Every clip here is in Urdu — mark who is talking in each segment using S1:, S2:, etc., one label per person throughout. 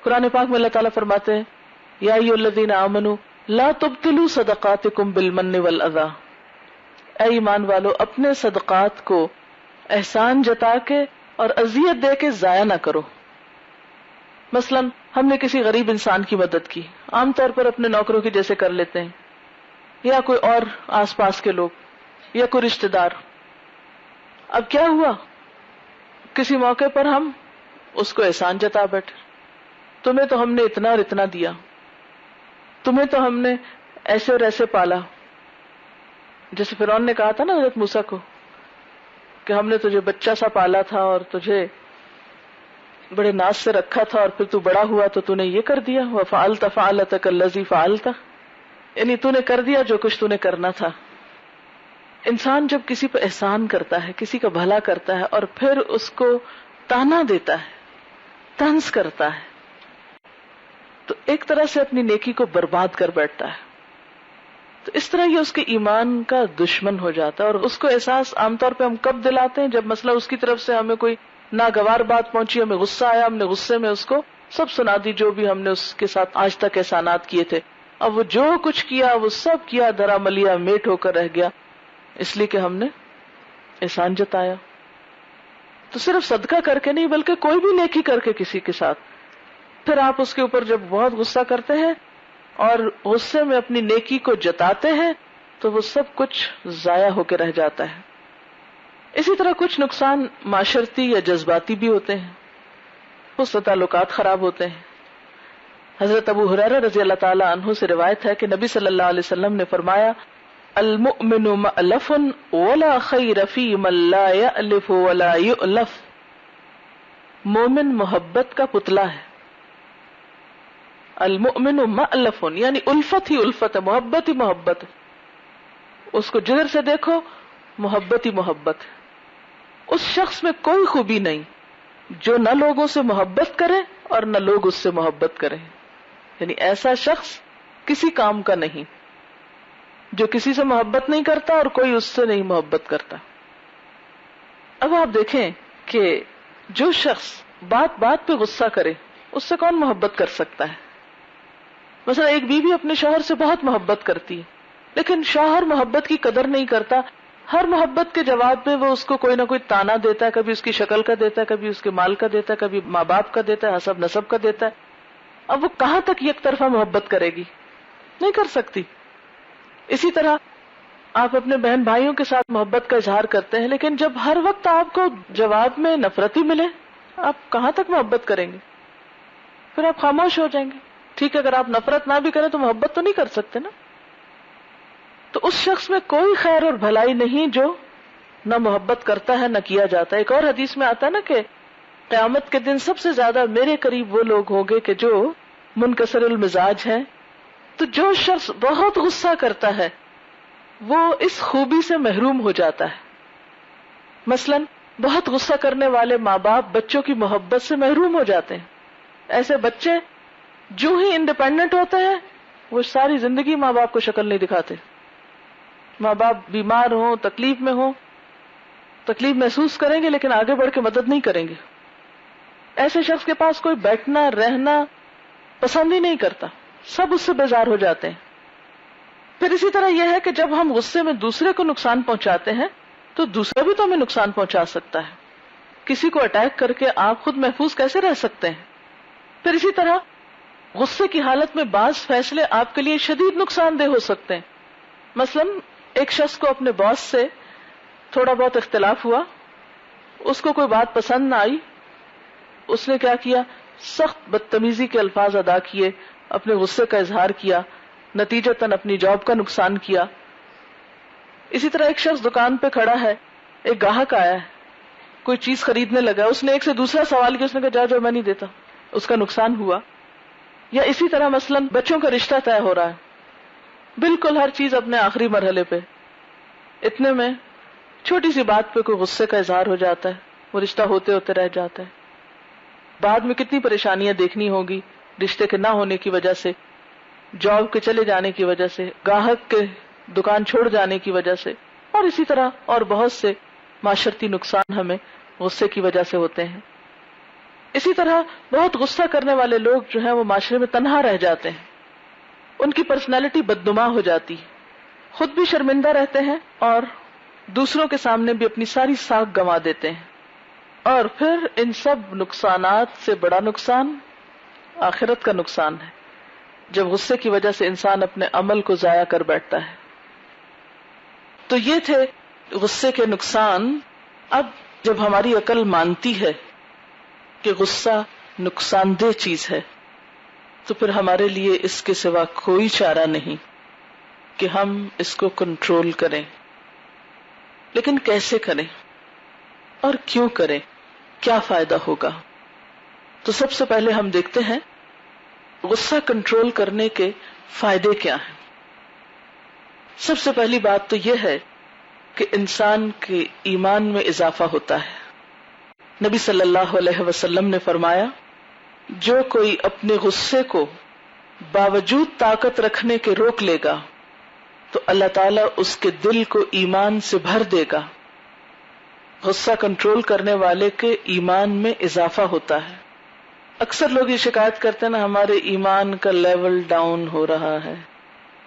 S1: قرآن پاک میں اللہ تعالیٰ فرماتے ہیں یا ایھا الذین آمنوا لا تبطلوا صدقاتکم بالمن والاذی، اے ایمان والو اپنے صدقات کو احسان جتا کے اور اذیت دے کے ضائع نہ کرو. مثلا ہم نے کسی غریب انسان کی مدد کی، عام طور پر اپنے نوکروں کی جیسے کر لیتے ہیں، یا کوئی اور آس پاس کے لوگ یا کوئی رشتہ دار. اب کیا ہوا، کسی موقع پر ہم اس کو احسان جتا بیٹھے، تمہیں تو ہم نے اتنا اور اتنا دیا، تمہیں تو ہم نے ایسے اور ایسے پالا. جیسے فرعون نے کہا تھا نا حضرت موسیٰ کو کہ ہم نے تجھے بچہ سا پالا تھا اور تجھے بڑے ناز سے رکھا تھا، اور پھر تو بڑا ہوا تو نے یہ کر دیا. وَفَعَلْتَ فَعَلَتَكَ الَّذِي فَعَلْتَ، یعنی تو نے کر دیا جو کچھ تو نے کرنا تھا. انسان جب کسی پہ احسان کرتا ہے، کسی کا بھلا کرتا ہے اور پھر اس کو تانا دیتا ہے، طنز کرتا ہے، تو ایک طرح سے اپنی نیکی کو برباد کر بیٹھتا ہے. تو اس طرح یہ اس کے ایمان کا دشمن ہو جاتا ہے. اور اس کو احساس عام طور پہ ہم کب دلاتے ہیں؟ جب مسئلہ اس کی طرف سے ہمیں کوئی ناگوار بات پہنچی، ہمیں غصہ آیا، ہم نے غصے میں اس کو سب سنا دی جو بھی ہم نے اس کے ساتھ آج تک احسانات کیے تھے. اب وہ جو کچھ کیا وہ سب کیا دھرا ملیا میٹ ہو کر رہ گیا، اس لیے کہ ہم نے احسان جتایا. تو صرف صدقہ کر کے نہیں بلکہ کوئی بھی نیکی کر کے کسی کے ساتھ، پھر آپ اس کے اوپر جب بہت غصہ کرتے ہیں اور غصے میں اپنی نیکی کو جتاتے ہیں تو وہ سب کچھ ضائع ہو کے رہ جاتا ہے. اسی طرح کچھ نقصان معاشرتی یا جذباتی بھی ہوتے ہیں، اس سے تعلقات خراب ہوتے ہیں. حضرت ابو ہریرہ رضی اللہ تعالی عنہ سے روایت ہے کہ نبی صلی اللہ علیہ وسلم نے فرمایا المؤمن مألف ولا خیر فی من لا یألف ولا یؤلف. مومن محبت کا پتلا ہے. المؤمن مألف یعنی الفت ہی الفت ہے، محبت ہی محبت ہے. اس کو جگر سے دیکھو، محبت ہی محبت ہے. اس شخص میں کوئی خوبی نہیں جو نہ لوگوں سے محبت کرے اور نہ لوگ اس سے محبت کریں. یعنی ایسا شخص کسی کام کا نہیں جو کسی سے محبت نہیں کرتا اور کوئی اس سے نہیں محبت کرتا. اب آپ دیکھیں کہ جو شخص بات بات پہ غصہ کرے اس سے کون محبت کر سکتا ہے؟ مثلا ایک بیوی اپنے شوہر سے بہت محبت کرتی ہے لیکن شوہر محبت کی قدر نہیں کرتا. ہر محبت کے جواب میں وہ اس کو کوئی نہ کوئی تانا دیتا ہے، کبھی اس کی شکل کا دیتا ہے، کبھی اس کے مال کا دیتا ہے، کبھی ماں باپ کا دیتا ہے، حسب نسب کا دیتا ہے. اب وہ کہاں تک یک طرفہ محبت کرے گی؟ نہیں کر سکتی. اسی طرح آپ اپنے بہن بھائیوں کے ساتھ محبت کا اظہار کرتے ہیں لیکن جب ہر وقت آپ کو جواب میں نفرت ہی ملے آپ کہاں تک محبت کریں گے؟ پھر آپ خاموش ہو جائیں گے. ٹھیک ہے، اگر آپ نفرت نہ بھی کریں تو محبت تو نہیں کر سکتے نا. تو اس شخص میں کوئی خیر اور بھلائی نہیں جو نہ محبت کرتا ہے نہ کیا جاتا ہے. ایک اور حدیث میں آتا ہے نا کہ قیامت کے دن سب سے زیادہ میرے قریب وہ لوگ ہوں گے کہ جو منکسر المزاج ہیں. تو جو شخص بہت غصہ کرتا ہے وہ اس خوبی سے محروم ہو جاتا ہے. مثلا بہت غصہ کرنے والے ماں باپ بچوں کی محبت سے محروم ہو جاتے ہیں. ایسے بچے جو ہی انڈیپینڈنٹ ہوتے ہیں وہ ساری زندگی ماں باپ کو شکل نہیں دکھاتے. ماں باپ بیمار ہوں، تکلیف میں ہوں، تکلیف محسوس کریں گے لیکن آگے بڑھ کے مدد نہیں کریں گے. ایسے شخص کے پاس کوئی بیٹھنا رہنا پسند ہی نہیں کرتا، سب اس سے بیزار ہو جاتے ہیں. پھر اسی طرح یہ ہے کہ جب ہم غصے میں دوسرے کو نقصان پہنچاتے ہیں تو دوسرا بھی تو ہمیں نقصان پہنچا سکتا ہے. کسی کو اٹیک کر کے آپ خود محفوظ کیسے رہ سکتے ہیں؟ پھر اسی طرح غصے کی حالت میں بعض فیصلے آپ کے لیے شدید نقصان دہ ہو سکتے ہیں. مثلا ایک شخص کو اپنے باس سے تھوڑا بہت اختلاف ہوا، اس کو کوئی بات پسند نہ آئی، اس نے کیا کیا؟ سخت بدتمیزی کے الفاظ ادا کیے، اپنے غصے کا اظہار کیا، نتیجتاً اپنی جاب کا نقصان کیا. اسی طرح ایک شخص دکان پہ کھڑا ہے، ایک گاہک آیا ہے، کوئی چیز خریدنے لگا، اس نے ایک سے دوسرا سوال کیا، اس نے کہا جا میں نہیں دیتا، اس کا نقصان ہوا. یا اسی طرح مثلا بچوں کا رشتہ طے ہو رہا ہے، بالکل ہر چیز اپنے آخری مرحلے پہ، اتنے میں چھوٹی سی بات پہ کوئی غصے کا اظہار ہو جاتا ہے، وہ رشتہ ہوتے ہوتے رہ جاتا ہے. بعد میں کتنی پریشانیاں دیکھنی ہوگی رشتے کے نہ ہونے کی وجہ سے، جاب کے چلے جانے کی وجہ سے، گاہک کے دکان چھوڑ جانے کی وجہ سے، اور اسی طرح اور بہت سے معاشرتی نقصان ہمیں غصے کی وجہ سے ہوتے ہیں. اسی طرح بہت غصہ کرنے والے لوگ جو ہیں وہ معاشرے میں تنہا رہ جاتے ہیں، ان کی پرسنالٹی بدنما ہو جاتی ہے، خود بھی شرمندہ رہتے ہیں اور دوسروں کے سامنے بھی اپنی ساری ساکھ گنوا دیتے ہیں. اور پھر ان سب نقصانات سے بڑا نقصان آخرت کا نقصان ہے، جب غصے کی وجہ سے انسان اپنے عمل کو ضائع کر بیٹھتا ہے. تو یہ تھے غصے کے نقصان. اب جب ہماری عقل مانتی ہے کہ غصہ نقصان دہ چیز ہے تو پھر ہمارے لیے اس کے سوا کوئی چارہ نہیں کہ ہم اس کو کنٹرول کریں. لیکن کیسے کریں اور کیوں کریں، کیا فائدہ ہوگا؟ تو سب سے پہلے ہم دیکھتے ہیں غصہ کنٹرول کرنے کے فائدے کیا ہیں. سب سے پہلی بات تو یہ ہے کہ انسان کے ایمان میں اضافہ ہوتا ہے. نبی صلی اللہ علیہ وسلم نے فرمایا، جو کوئی اپنے غصے کو باوجود طاقت رکھنے کے روک لے گا تو اللہ تعالیٰ اس کے دل کو ایمان سے بھر دے گا. غصہ کنٹرول کرنے والے کے ایمان میں اضافہ ہوتا ہے. اکثر لوگ یہ شکایت کرتے ہیں نا، ہمارے ایمان کا لیول ڈاؤن ہو رہا ہے.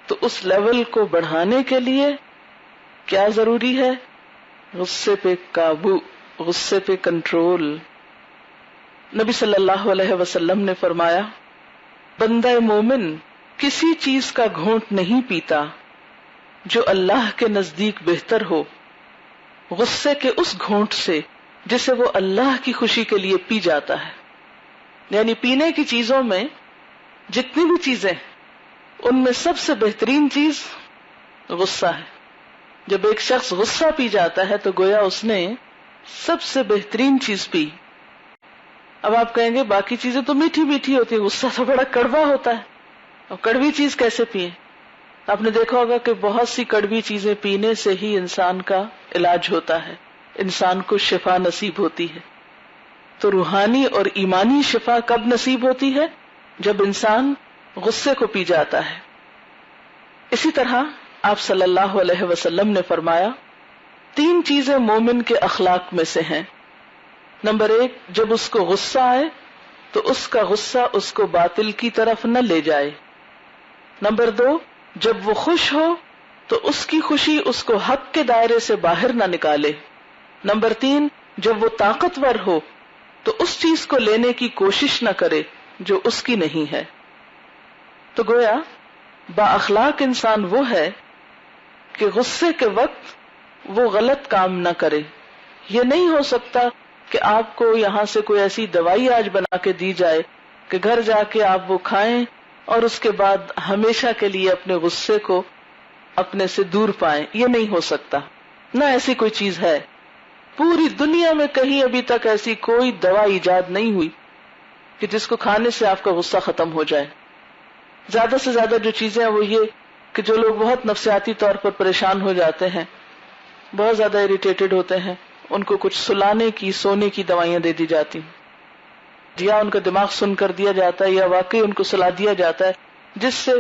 S1: تو اس لیول کو بڑھانے کے لیے کیا ضروری ہے؟ غصے پہ قابو، غصے پہ کنٹرول. نبی صلی اللہ علیہ وسلم نے فرمایا، بندہ مومن کسی چیز کا گھونٹ نہیں پیتا جو اللہ کے نزدیک بہتر ہو غصے کے اس گھونٹ سے جسے وہ اللہ کی خوشی کے لیے پی جاتا ہے. یعنی پینے کی چیزوں میں جتنی بھی چیزیں ان میں سب سے بہترین چیز غصہ ہے. جب ایک شخص غصہ پی جاتا ہے تو گویا اس نے سب سے بہترین چیز پی. اب آپ کہیں گے باقی چیزیں تو میٹھی میٹھی ہوتی ہیں، غصہ تو بڑا کڑوا ہوتا ہے، اور کڑوی چیز کیسے پیئیں؟ آپ نے دیکھا ہوگا کہ بہت سی کڑوی چیزیں پینے سے ہی انسان کا علاج ہوتا ہے، انسان کو شفا نصیب ہوتی ہے. تو روحانی اور ایمانی شفا کب نصیب ہوتی ہے؟ جب انسان غصے کو پی جاتا ہے. اسی طرح آپ صلی اللہ علیہ وسلم نے فرمایا، 3 چیزیں مومن کے اخلاق میں سے ہیں. نمبر 1، جب اس کو غصہ آئے تو اس کا غصہ اس کو باطل کی طرف نہ لے جائے. نمبر 2، جب وہ خوش ہو تو اس کی خوشی اس کو حق کے دائرے سے باہر نہ نکالے. نمبر 3، جب وہ طاقتور ہو تو اس چیز کو لینے کی کوشش نہ کرے جو اس کی نہیں ہے. تو گویا با اخلاق انسان وہ ہے کہ غصے کے وقت وہ غلط کام نہ کرے. یہ نہیں ہو سکتا کہ آپ کو یہاں سے کوئی ایسی دوائی آج بنا کے دی جائے کہ گھر جا کے آپ وہ کھائیں اور اس کے بعد ہمیشہ کے لیے اپنے غصے کو اپنے سے دور پائیں. یہ نہیں ہو سکتا، نہ ایسی کوئی چیز ہے. پوری دنیا میں کہیں ابھی تک ایسی کوئی دوا ایجاد نہیں ہوئی کہ جس کو کھانے سے آپ کا غصہ ختم ہو جائے. زیادہ سے زیادہ جو چیزیں ہیں وہ یہ کہ جو لوگ بہت نفسیاتی طور پر پریشان ہو جاتے ہیں، بہت زیادہ اریٹیٹڈ ہوتے ہیں، ان کو کچھ سلانے کی، سونے کی دوائیاں دے دی جاتی ہیں، یا ان کا دماغ سن کر دیا جاتا ہے، یا واقعی ان کو سلا دیا جاتا ہے، جس سے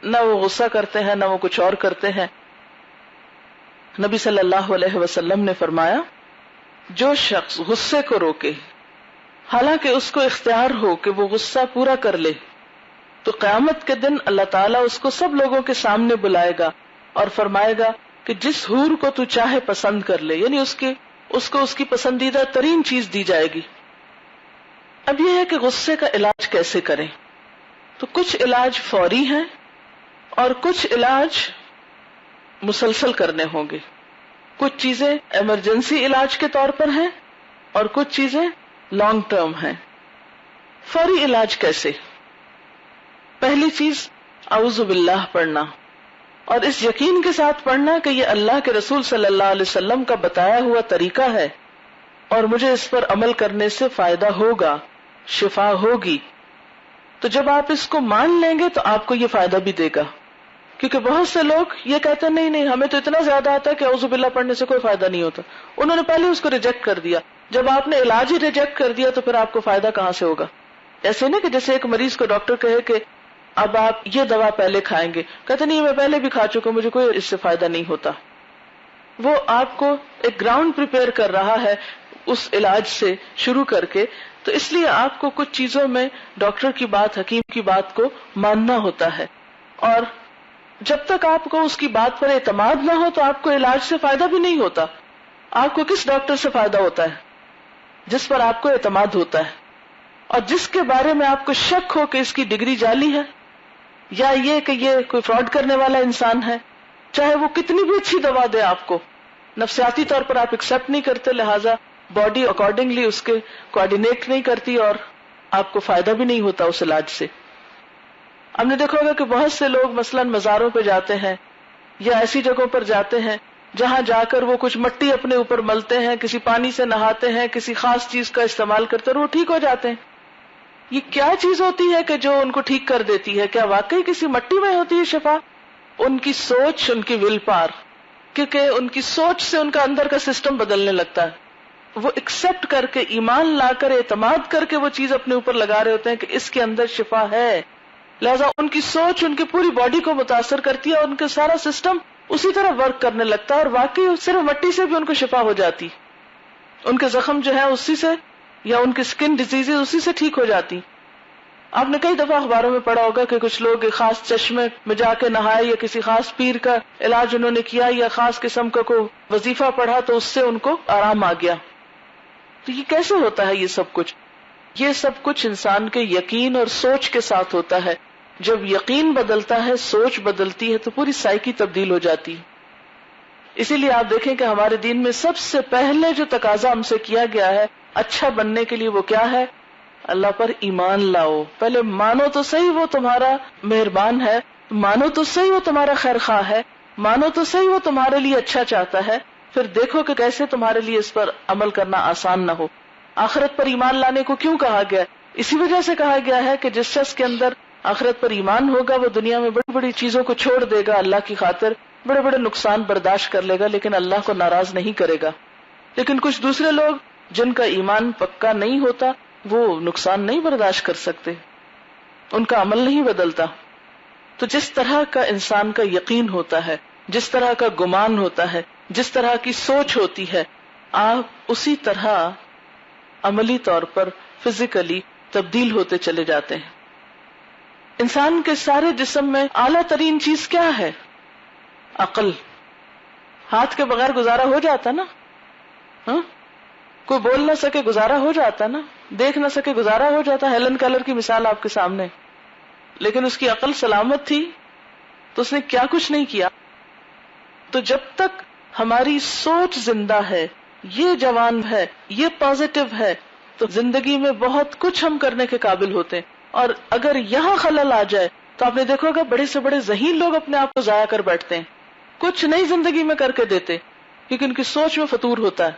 S1: نہ وہ غصہ کرتے ہیں نہ وہ کچھ اور کرتے ہیں. نبی صلی اللہ علیہ وسلم نے فرمایا، جو شخص غصے کو روکے حالانکہ اس کو اختیار ہو کہ وہ غصہ پورا کر لے، تو قیامت کے دن اللہ تعالیٰ اس کو سب لوگوں کے سامنے بلائے گا اور فرمائے گا کہ جس حور کو تو چاہے پسند کر لے، یعنی اس کو اس کی پسندیدہ ترین چیز دی جائے گی. اب یہ ہے کہ غصے کا علاج کیسے کریں. تو کچھ علاج فوری ہیں اور کچھ علاج مسلسل کرنے ہوں گے. کچھ چیزیں ایمرجنسی علاج کے طور پر ہیں اور کچھ چیزیں لانگ ٹرم ہیں. فوری علاج کیسے؟ پہلی چیز اعوذ باللہ پڑھنا، اور اس یقین کے ساتھ پڑھنا کہ یہ اللہ کے رسول صلی اللہ علیہ وسلم کا بتایا ہوا طریقہ ہے اور مجھے اس پر عمل کرنے سے فائدہ ہوگا، شفا ہوگی. تو جب آپ اس کو مان لیں گے تو آپ کو یہ فائدہ بھی دے گا. کیونکہ بہت سے لوگ یہ کہتے ہیں نہیں ہمیں تو اتنا زیادہ آتا ہے کہ اعوذ باللہ پڑھنے سے کوئی فائدہ نہیں ہوتا. انہوں نے پہلے اس کو ریجیکٹ کر دیا. جب آپ نے علاج ہی ریجیکٹ کر دیا تو پھر آپ کو فائدہ کہاں سے ہوگا؟ ایسے نہیں کہ جیسے ایک مریض کو ڈاکٹر کہے کہ اب آپ یہ دوا پہلے کھائیں گے، کہتے نہیں میں پہلے بھی کھا چکا، مجھے کوئی اس سے فائدہ نہیں ہوتا. وہ آپ کو ایک گراؤنڈ پریپیئر کر رہا ہے اس علاج سے شروع کر کے تو اس لیے آپ کو کچھ چیزوں میں ڈاکٹر کی بات، حکیم کی بات کو ماننا ہوتا ہے، اور جب تک آپ کو اس کی بات پر اعتماد نہ ہو تو آپ کو علاج سے فائدہ بھی نہیں ہوتا. آپ کو کس ڈاکٹر سے فائدہ ہوتا ہے؟ جس پر آپ کو اعتماد ہوتا ہے اور جس کے بارے میں آپ کو شک ہو کہ اس کی ڈگری جعلی ہے یا یہ کہ یہ کوئی فراڈ کرنے والا انسان ہے. چاہے وہ کتنی بھی اچھی دوا دے آپ کو، نفسیاتی طور پر آپ ایکسپٹ نہیں کرتے، لہٰذا باڈی اکارڈنگلی اس کے کوآرڈینیٹ نہیں کرتی اور آپ کو فائدہ بھی نہیں ہوتا اس علاج سے. ہم نے دیکھا ہوگا کہ بہت سے لوگ مثلاً مزاروں پہ جاتے ہیں یا ایسی جگہوں پر جاتے ہیں جہاں جا کر وہ کچھ مٹی اپنے اوپر ملتے ہیں، کسی پانی سے نہاتے ہیں، کسی خاص چیز کا استعمال کرتے ہیں اور وہ ٹھیک ہو جاتے ہیں. یہ کیا چیز ہوتی ہے کہ جو ان کو ٹھیک کر دیتی ہے؟ کیا واقعی کسی مٹی میں ہوتی ہے شفا؟ ان کی سوچ، ان کی ول پاور، کیونکہ ان کی سوچ سے ان کا اندر کا سسٹم بدلنے لگتا ہے. وہ ایکسپٹ کر کے، ایمان لا کر، اعتماد کر کے وہ چیز اپنے اوپر لگا رہے ہوتے ہیں کہ اس کے اندر شفا ہے. لہذا ان کی سوچ ان کی پوری باڈی کو متاثر کرتی ہے اور ان کا سارا سسٹم اسی طرح ورک کرنے لگتا ہے، اور واقعی صرف مٹی سے بھی ان کو شفا ہو جاتی. ان کے زخم جو ہے اسی سے، یا ان کی سکن ڈیزیز اسی سے ٹھیک ہو جاتی. آپ نے کئی دفعہ اخباروں میں پڑھا ہوگا کہ کچھ لوگ ایک خاص چشمے میں جا کے نہائے یا کسی خاص پیر کا علاج انہوں نے کیا یا خاص قسم کا کوئی وظیفہ پڑھا تو اس سے ان کو آرام آ گیا. تو یہ کیسے ہوتا ہے؟ یہ سب کچھ انسان کے یقین اور سوچ کے ساتھ ہوتا ہے. جب یقین بدلتا ہے، سوچ بدلتی ہے تو پوری سائیکی تبدیل ہو جاتی ہے. اسی لیے آپ دیکھیں کہ ہمارے دین میں سب سے پہلے جو تقاضا ہم سے کیا گیا ہے اچھا بننے کے لیے وہ کیا ہے؟ اللہ پر ایمان لاؤ. پہلے مانو تو صحیح وہ تمہارا مہربان ہے، مانو تو صحیح وہ تمہارا خیر خواہ ہے، مانو تو صحیح وہ تمہارے لیے اچھا چاہتا ہے، پھر دیکھو کہ کیسے تمہارے لیے اس پر عمل کرنا آسان نہ ہو. آخرت پر ایمان لانے کو کیوں کہا گیا؟ اسی وجہ سے کہا گیا ہے کہ جس شخص کے اندر آخرت پر ایمان ہوگا وہ دنیا میں بڑی بڑی چیزوں کو چھوڑ دے گا، اللہ کی خاطر بڑے بڑے نقصان برداشت کر لے گا، لیکن اللہ کو ناراض نہیں کرے گا. لیکن کچھ دوسرے لوگ جن کا ایمان پکا نہیں ہوتا وہ نقصان نہیں برداشت کر سکتے، ان کا عمل نہیں بدلتا. تو جس طرح کا انسان کا یقین ہوتا ہے، جس طرح کا گمان ہوتا ہے، جس طرح کی سوچ ہوتی ہے، آپ اسی طرح عملی طور پر فزیکلی تبدیل ہوتے چلے جاتے ہیں. انسان کے سارے جسم میں اعلیٰ ترین چیز کیا ہے؟ عقل. ہاتھ کے بغیر گزارا ہو جاتا نا؟ ہاں، کوئی بول نہ سکے گزارا ہو جاتا نا، دیکھ نہ سکے گزارا ہو جاتا. ہیلن کیلر کی مثال آپ کے سامنے، لیکن اس کی عقل سلامت تھی تو اس نے کیا کچھ نہیں کیا. تو جب تک ہماری سوچ زندہ ہے، یہ جوان ہے، یہ پازیٹو ہے، تو زندگی میں بہت کچھ ہم کرنے کے قابل ہوتے ہیں. اور اگر یہاں خلل آ جائے تو آپ نے دیکھا ہوگا بڑے سے بڑے ذہین لوگ اپنے آپ کو ضائع کر بیٹھتے ہیں، کچھ نئی زندگی میں کر کے دیتے کیونکہ ان کی سوچ میں فطور ہوتا ہے.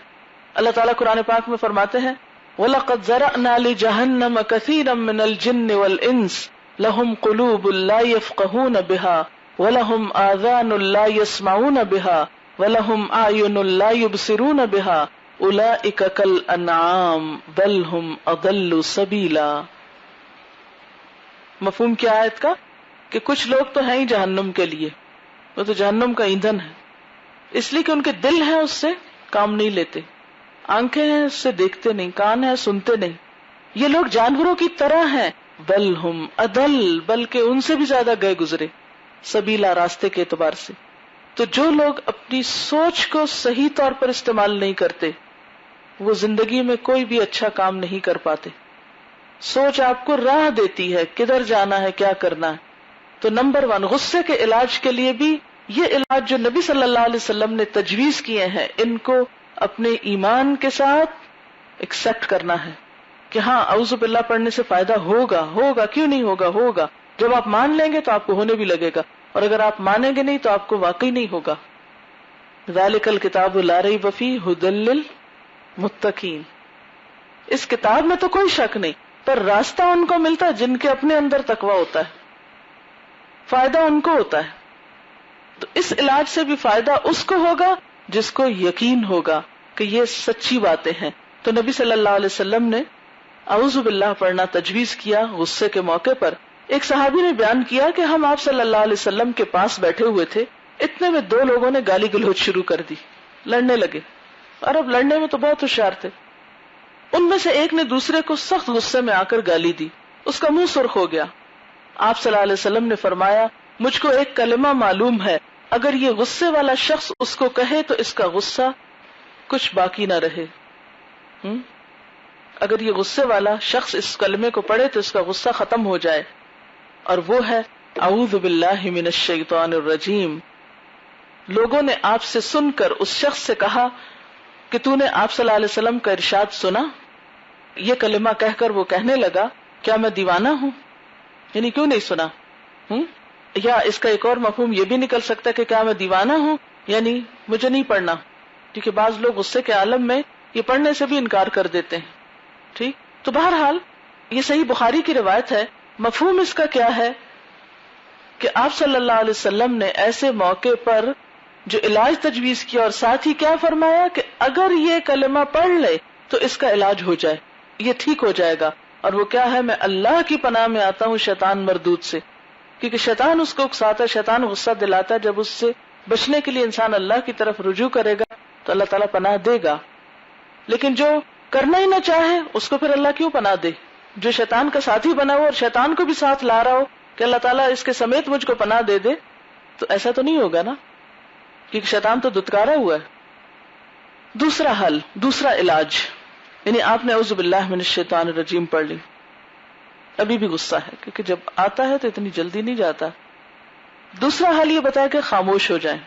S1: اللہ تعالیٰ قرآن پاک میں فرماتے ہیں وَلَقَدْ زَرَعْنَا لِجَهَنَّمَ كَثِيرًا مِّنَ الْجِنِّ وَالْإِنسِ لَهُمْ قُلُوبٌ لَّا يَفْقَهُونَ بِهَا وَلَهُمْ آذَانٌ لَّا يَسْمَعُونَ بِهَا وَلَهُمْ أَعْيُنٌ لَّا يُبْصِرُونَ بِهَا أُولَٰئِكَ كَالْأَنْعَامِ بَلْ هُمْ أَضَلُّ سَبِيلًا. مفہوم کیا ہے آیت کا؟ کہ کچھ لوگ تو ہیں ہی جہنم کے لیے، وہ تو جہنم کا ایندھن ہے، اس لیے کہ ان کے دل ہیں اس سے کام نہیں لیتے، آنکھیں ہیں اس سے دیکھتے نہیں، کان ہیں سنتے نہیں. یہ لوگ جانوروں کی طرح ہیں. بل ہم اضل، بلکہ ان سے بھی زیادہ گئے گزرے سبیلا، راستے کے اعتبار سے. تو جو لوگ اپنی سوچ کو صحیح طور پر استعمال نہیں کرتے وہ زندگی میں کوئی بھی اچھا کام نہیں کر پاتے. سوچ آپ کو راہ دیتی ہے کدھر جانا ہے، کیا کرنا ہے. تو نمبر 1 غصے کے علاج کے لیے بھی یہ علاج جو نبی صلی اللہ علیہ وسلم نے تجویز کیے ہیں ان کو اپنے ایمان کے ساتھ ایکسپٹ کرنا ہے کہ ہاں اعوذ باللہ پڑھنے سے فائدہ ہوگا، کیوں نہیں ہوگا. جب آپ مان لیں گے تو آپ کو ہونے بھی لگے گا، اور اگر آپ مانیں گے نہیں تو آپ کو واقعی نہیں ہوگا. ذالک الکتاب لا ریب فیہ ھدی للمتقین. اس کتاب میں تو کوئی شک نہیں، پر راستہ ان کو ملتا ہے جن کے اپنے اندر تقویٰ ہوتا ہے، فائدہ ان کو ہوتا ہے. تو اس علاج سے بھی فائدہ اس کو ہوگا جس کو یقین ہوگا کہ یہ سچی باتیں ہیں. تو نبی صلی اللہ علیہ وسلم نے اعوذ باللہ پڑھنا تجویز کیا غصے کے موقع پر. ایک صحابی نے بیان کیا کہ ہم آپ صلی اللہ علیہ وسلم کے پاس بیٹھے ہوئے تھے، اتنے میں 2 لوگوں نے گالی گلوچ شروع کر دی، لڑنے لگے. اور اب لڑنے میں تو بہت ہوشیار تھے. ان میں سے ایک نے دوسرے کو سخت غصے میں آ کر گالی دی، اس کا منہ سرخ ہو گیا. آپ صلی اللہ علیہ وسلم نے فرمایا مجھ کو ایک کلمہ معلوم ہے، اگر یہ غصے والا شخص اس کو کہے تو اس کا غصہ کچھ باقی نہ رہے. اگر یہ غصے والا شخص اس کلمے کو پڑھے تو اس کا غصہ ختم ہو جائے، اور وہ ہے اعوذ باللہ من الشیطان الرجیم. لوگوں نے آپ سے سن کر اس شخص سے کہا کہ تو نے آپ صلی اللہ علیہ وسلم کا ارشاد سنا؟ یہ کلمہ کہہ کر وہ کہنے لگا کیا میں دیوانہ ہوں؟ یعنی کیوں نہیں سنا؟ یا اس کا ایک اور مفہوم یہ بھی نکل سکتا ہے کہ کیا میں دیوانہ ہوں، یعنی مجھے نہیں پڑھنا، کیونکہ بعض لوگ غصے کے عالم میں یہ پڑھنے سے بھی انکار کر دیتے ہیں. ٹھیک، تو بہرحال یہ صحیح بخاری کی روایت ہے. مفہوم اس کا کیا ہے کہ آپ صلی اللہ علیہ وسلم نے ایسے موقع پر جو علاج تجویز کیا اور ساتھ ہی کیا فرمایا کہ اگر یہ کلمہ پڑھ لے تو اس کا علاج ہو جائے، یہ ٹھیک ہو جائے گا. اور وہ کیا ہے؟ میں اللہ کی پناہ میں آتا ہوں شیطان مردود سے، کیونکہ شیطان اس کو اکساتا ہے، شیطان غصہ دلاتا ہے. جب اس سے بچنے کے لیے انسان اللہ کی طرف رجوع کرے گا تو اللہ تعالیٰ پناہ دے گا. لیکن جو کرنا ہی نہ چاہے اس کو پھر اللہ کیوں پناہ دے؟ جو شیطان کا ساتھی بنا ہو اور شیطان کو بھی ساتھ لا رہا ہو کہ اللہ تعالیٰ اس کے سمیت مجھ کو پناہ دے دے، تو ایسا تو نہیں ہوگا نا، کیونکہ شیطان تو دتکارا ہوا ہے. دوسرا حل، دوسرا علاج، یعنی آپ نے اعوذ باللہ من الشیطان الرجیم پڑھ لی، ابھی بھی غصہ ہے کیونکہ جب آتا ہے تو اتنی جلدی نہیں جاتا. دوسرا حل یہ بتایا کہ خاموش ہو جائیں.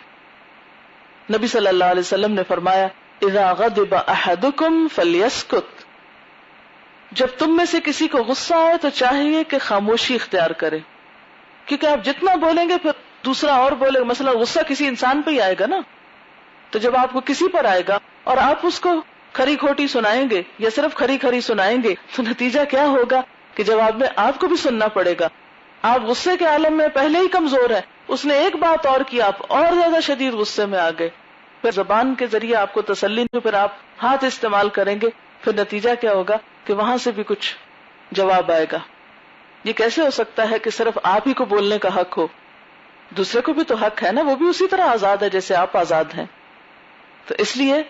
S1: نبی صلی اللہ علیہ وسلم نے فرمایا اذا غضب احدکم فلیسکت، جب تم میں سے کسی کو غصہ آئے تو چاہیے کہ خاموشی اختیار کرے، کیونکہ آپ جتنا بولیں گے پھر دوسرا اور بولے گا. مثلا غصہ کسی انسان پہ ہی آئے گا نا، تو جب آپ کو کسی پر آئے گا اور آپ اس کو کھری کھوٹی سنائیں گے یا صرف کھری کھری سنائیں گے تو نتیجہ کیا ہوگا کہ جواب میں آپ کو بھی سننا پڑے گا. آپ غصے کے عالم میں پہلے ہی کمزور ہیں، اس نے ایک بات اور کی، آپ اور زیادہ شدید غصے میں آ گئے. پھر زبان کے ذریعے آپ کو تسلی نہیں، پھر آپ ہاتھ استعمال کریں گے، پھر نتیجہ کیا ہوگا کہ وہاں سے بھی کچھ جواب آئے گا. یہ کیسے ہو سکتا ہے کہ صرف آپ ہی کو بولنے کا حق ہو؟ دوسرے کو بھی تو حق ہے نا، وہ بھی اسی طرح آزاد ہے جیسے آپ آزاد ہیں. تو اس لیے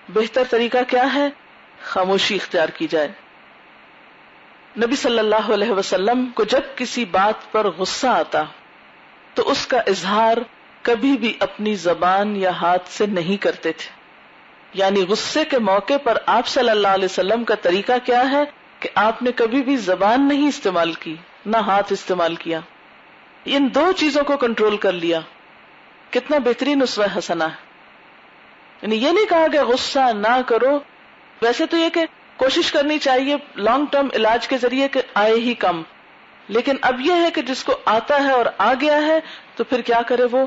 S1: بہتر طریقہ کیا ہے؟ خاموشی اختیار کی جائے. نبی صلی اللہ علیہ وسلم کو جب کسی بات پر غصہ آتا تو اس کا اظہار کبھی بھی اپنی زبان یا ہاتھ سے نہیں کرتے تھے. یعنی غصے کے موقع پر آپ صلی اللہ علیہ وسلم کا طریقہ کیا ہے کہ آپ نے کبھی بھی زبان نہیں استعمال کی، نہ ہاتھ استعمال کیا. ان دو چیزوں کو کنٹرول کر لیا. کتنا بہترین اسوہ حسنہ ہے. یعنی یہ نہیں کہا کہ غصہ نہ کرو، ویسے تو یہ کہ کوشش کرنی چاہیے لانگ ٹرم علاج کے ذریعے کہ آئے ہی کم، لیکن اب یہ ہے کہ جس کو آتا ہے اور آ گیا ہے تو پھر کیا کرے؟ وہ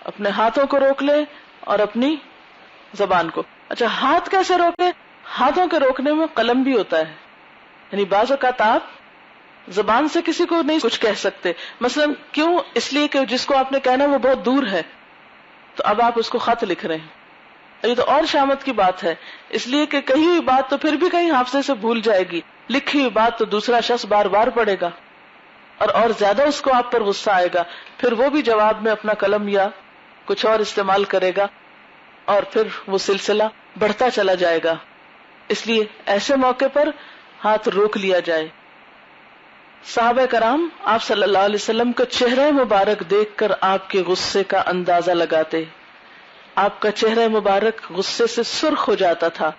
S1: اپنے ہاتھوں کو روک لے اور اپنی زبان کو. اچھا ہاتھ کیسے روکے؟ ہاتھوں کے روکنے میں قلم بھی ہوتا ہے. یعنی بعض اوقات آپ زبان سے کسی کو نہیں کچھ کہہ سکتے، مثلا کیوں؟ اس لیے کہ جس کو آپ نے کہنا وہ بہت دور ہے، تو اب آپ اس کو خط لکھ رہے ہیں. یہ تو اور شامت کی بات ہے، اس لیے کہ کہی ہوئی بات تو پھر بھی کہیں حافظے سے بھول جائے گی، لکھی ہوئی بات تو دوسرا شخص بار بار پڑھے گا اور زیادہ اس کو آپ پر غصہ آئے گا. پھر وہ بھی جواب میں اپنا قلم یا کچھ اور استعمال کرے گا اور پھر وہ سلسلہ بڑھتا چلا جائے گا. اس لیے ایسے موقع پر ہاتھ روک لیا جائے. صحابہ کرام آپ صلی اللہ علیہ وسلم کا چہرہ مبارک دیکھ کر آپ کے غصے کا اندازہ لگاتے. آپ کا چہرہ مبارک غصے سے سرخ ہو جاتا تھا.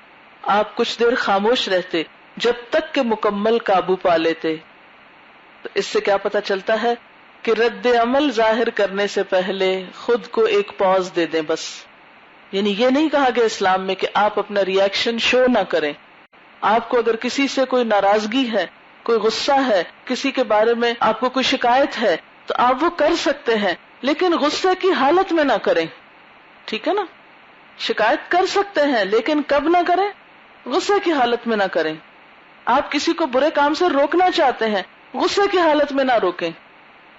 S1: آپ کچھ دیر خاموش رہتے جب تک کہ مکمل قابو پا لیتے. تو اس سے کیا پتہ چلتا ہے کہ رد عمل ظاہر کرنے سے پہلے خود کو ایک پاز دے دیں بس. یعنی یہ نہیں کہا گیا اسلام میں کہ آپ اپنا ری ایکشن شو نہ کریں. آپ کو اگر کسی سے کوئی ناراضگی ہے، کوئی غصہ ہے، کسی کے بارے میں آپ کو کوئی شکایت ہے تو آپ وہ کر سکتے ہیں، لیکن غصے کی حالت میں نہ کریں. ٹھیک ہے نا؟ شکایت کر سکتے ہیں لیکن کب نہ کریں؟ غصے کی حالت میں نہ کریں. آپ کسی کو برے کام سے روکنا چاہتے ہیں، غصے کی حالت میں نہ روکیں.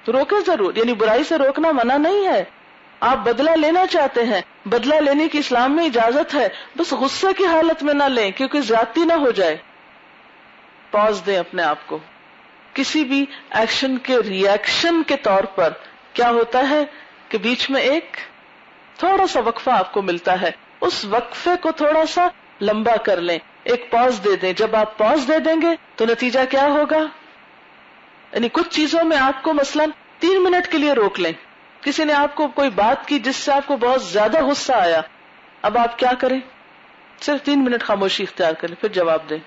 S1: روکیں ضرور، یعنی برائی سے روکنا منع نہیں ہے. آپ بدلہ لینا چاہتے ہیں، بدلہ لینے کی اسلام میں اجازت ہے، بس غصے کی حالت میں نہ لیں کیونکہ زیادتی نہ ہو جائے. پاز دیں اپنے آپ کو. کسی بھی ایکشن کے ری ایکشن کے طور پر کیا ہوتا ہے کہ بیچ میں ایک تھوڑا سا وقفہ آپ کو ملتا ہے. اس وقفے کو تھوڑا سا لمبا کر لیں، ایک پاز دے دیں. جب آپ پاز دے دیں گے تو نتیجہ کیا ہوگا؟ یعنی کچھ چیزوں میں آپ کو مثلاً 3 منٹ کے لیے روک لیں. کسی نے آپ کو کوئی بات کی جس سے آپ کو بہت زیادہ غصہ آیا، اب آپ کیا کریں؟ صرف 3 منٹ خاموشی اختیار کریں، پھر جواب دیں.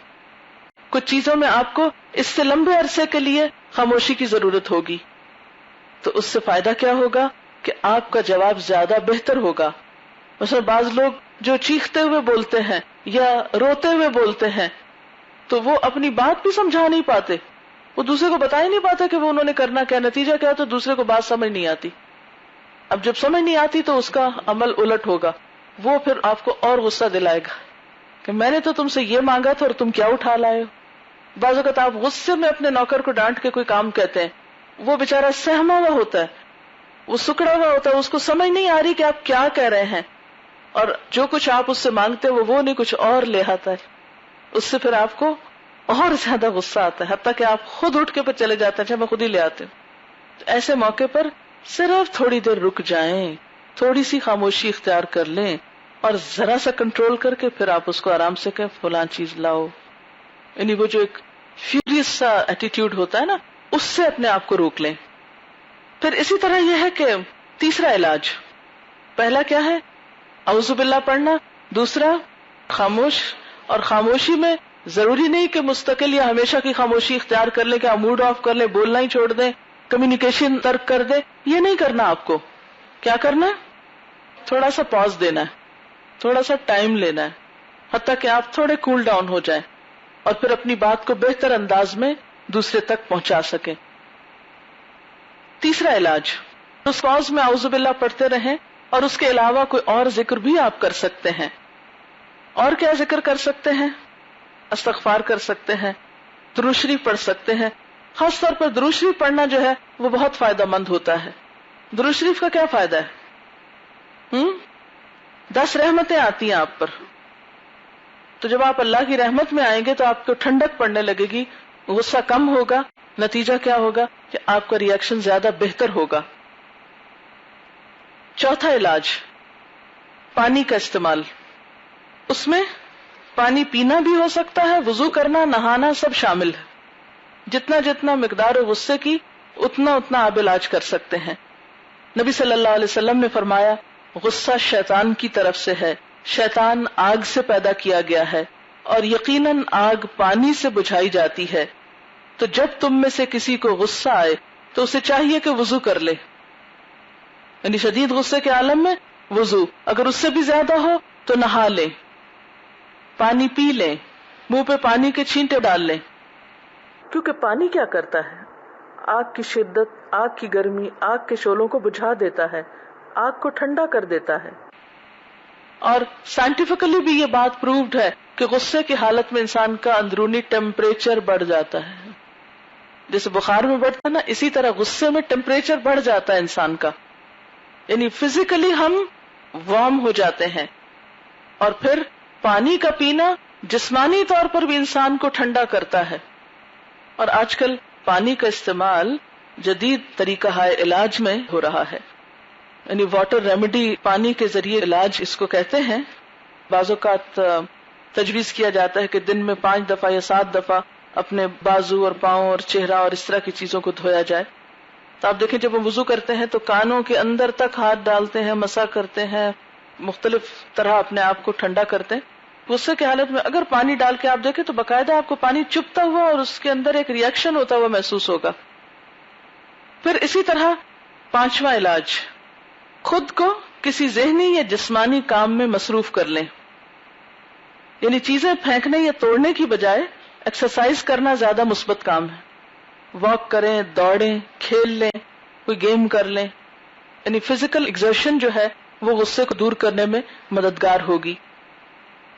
S1: کچھ چیزوں میں آپ کو اس سے لمبے عرصے کے لیے خاموشی کی ضرورت ہوگی، تو اس سے فائدہ کیا ہوگا کہ آپ کا جواب زیادہ بہتر ہوگا. مثلا بعض لوگ جو چیختے ہوئے بولتے ہیں یا روتے ہوئے بولتے ہیں تو وہ اپنی بات بھی سمجھا نہیں پاتے، وہ دوسرے کو بتا ہی نہیں پاتے کہ وہ انہوں نے کرنا کیا، نتیجہ کیا، تو دوسرے کو بات سمجھ نہیں آتی. اب جب سمجھ نہیں آتی تو اس کا عمل الٹ ہوگا، وہ پھر آپ کو اور غصہ دلائے گا کہ میں نے تو تم سے یہ مانگا تھا اور تم کیا اٹھا لائے ہو. بعض اوقات آپ غصے میں اپنے نوکر کو ڈانٹ کے کوئی کام کہتے ہیں، وہ بیچارہ سہما ہوا ہوتا ہے، وہ سکڑا ہوا ہوتا ہے، اس کو سمجھ نہیں آ رہی کہ آپ کیا کہہ رہے ہیں، اور جو کچھ آپ اس سے مانگتے ہیں وہ نہیں کچھ اور لے آتا ہے. اس سے پھر آپ کو اور زیادہ غصہ آتا ہے، حتیٰ کہ آپ خود اٹھ کے پھر چلے جاتے ہیں، میں خود ہی لے آتے ہوں. تو ایسے موقع پر صرف تھوڑی دیر رک جائیں، تھوڑی سی خاموشی اختیار کر لیں اور ذرا سا کنٹرول کر کے پھر آپ اس کو آرام سے کہیں فلاں چیز لاؤ. یعنی وہ جو ایک فیوریس سا ایٹیٹیوڈ ہوتا ہے نا، اس سے اپنے آپ کو روک لیں. پھر اسی طرح یہ ہے کہ تیسرا علاج، پہلا کیا ہے؟ اعوذ باللہ پڑھنا. دوسرا خاموش، اور خاموشی میں ضروری نہیں کہ مستقل یا ہمیشہ کی خاموشی اختیار کر لیں کہ آپ موڈ آف کر لیں، بولنا ہی چھوڑ دیں، کمیونیکیشن ترک کر دیں. یہ نہیں کرنا. آپ کو کیا کرنا ہے؟ تھوڑا سا پاز دینا ہے، تھوڑا سا ٹائم لینا ہے، حتیٰ کہ آپ تھوڑے کول ڈاؤن ہو جائیں اور پھر اپنی بات کو بہتر انداز میں دوسرے تک پہنچا سکیں. تیسرا علاج، اس پاز میں اعوذ باللہ پڑھتے رہیں اور اس کے علاوہ کوئی اور ذکر بھی آپ کر سکتے ہیں. اور کیا ذکر کر سکتے ہیں؟ استغفار کر سکتے ہیں، درود شریف پڑھ سکتے ہیں. خاص طور پر درود شریف پڑھنا جو ہے وہ بہت فائدہ مند ہوتا ہے. درود شریف کا کیا فائدہ ہے؟ 10 رحمتیں آتی ہیں آپ پر. تو جب آپ اللہ کی رحمت میں آئیں گے تو آپ کو ٹھنڈک پڑنے لگے گی، غصہ کم ہوگا. نتیجہ کیا ہوگا کہ آپ کا ری ایکشن زیادہ بہتر ہوگا. چوتھا علاج، پانی کا استعمال. اس میں پانی پینا بھی ہو سکتا ہے، وضو کرنا، نہانا سب شامل ہے. جتنا جتنا مقدار غصے کی اتنا اتنا آپ علاج کر سکتے ہیں. نبی صلی اللہ علیہ وسلم نے فرمایا غصہ شیطان کی طرف سے ہے، شیطان آگ سے پیدا کیا گیا ہے اور یقیناً آگ پانی سے بجھائی جاتی ہے. تو جب تم میں سے کسی کو غصہ آئے تو اسے چاہیے کہ وضو کر لے. یعنی شدید غصے کے عالم میں وضو، اگر اس سے بھی زیادہ ہو تو نہا لیں، پانی پی لیں، منہ پہ پانی کے چھینٹے ڈال لیں. کیونکہ پانی کیا کرتا ہے؟ آگ کی شدت، آگ کی گرمی، آگ کے شعلوں کو بجھا دیتا ہے، آگ کو ٹھنڈا کر دیتا ہے. اور سائنٹیفکلی بھی یہ بات پرووڈ ہے کہ غصے کی حالت میں انسان کا اندرونی ٹیمپریچر بڑھ جاتا ہے. جیسے بخار میں بڑھتا ہے نا، اسی طرح غصے میں ٹیمپریچر بڑھ جاتا ہے انسان کا. یعنی فزیکلی ہم وارم ہو جاتے ہیں. اور پھر پانی کا پینا جسمانی طور پر بھی انسان کو ٹھنڈا کرتا ہے. اور آج کل پانی کا استعمال جدید طریقہ علاج میں ہو رہا ہے. یعنی واٹر ریمیڈی، پانی کے ذریعے علاج اس کو کہتے ہیں. بعض اوقات تجویز کیا جاتا ہے کہ دن میں 5 دفعہ یا 7 دفعہ اپنے بازو اور پاؤں اور چہرہ اور اس طرح کی چیزوں کو دھویا جائے. تو آپ دیکھیں جب ہم وضو کرتے ہیں تو کانوں کے اندر تک ہاتھ ڈالتے ہیں، مسح کرتے ہیں، مختلف طرح اپنے آپ کو ٹھنڈا کرتے ہیں. غصے کی حالت میں اگر پانی ڈال کے آپ دیکھیں تو باقاعدہ آپ کو پانی چپتا ہوا اور اس کے اندر ایک ری ایکشن ہوتا ہوا محسوس ہوگا. پھر اسی طرح 5واں علاج، خود کو کسی ذہنی یا جسمانی کام میں مصروف کر لیں. یعنی چیزیں پھینکنے یا توڑنے کی بجائے ایکسرسائز کرنا زیادہ مثبت کام ہے. واک کریں، دوڑیں، کھیل لیں، کوئی گیم کر لیں. یعنی فزیکل ایگزرشن جو ہے وہ غصے کو دور کرنے میں مددگار ہوگی.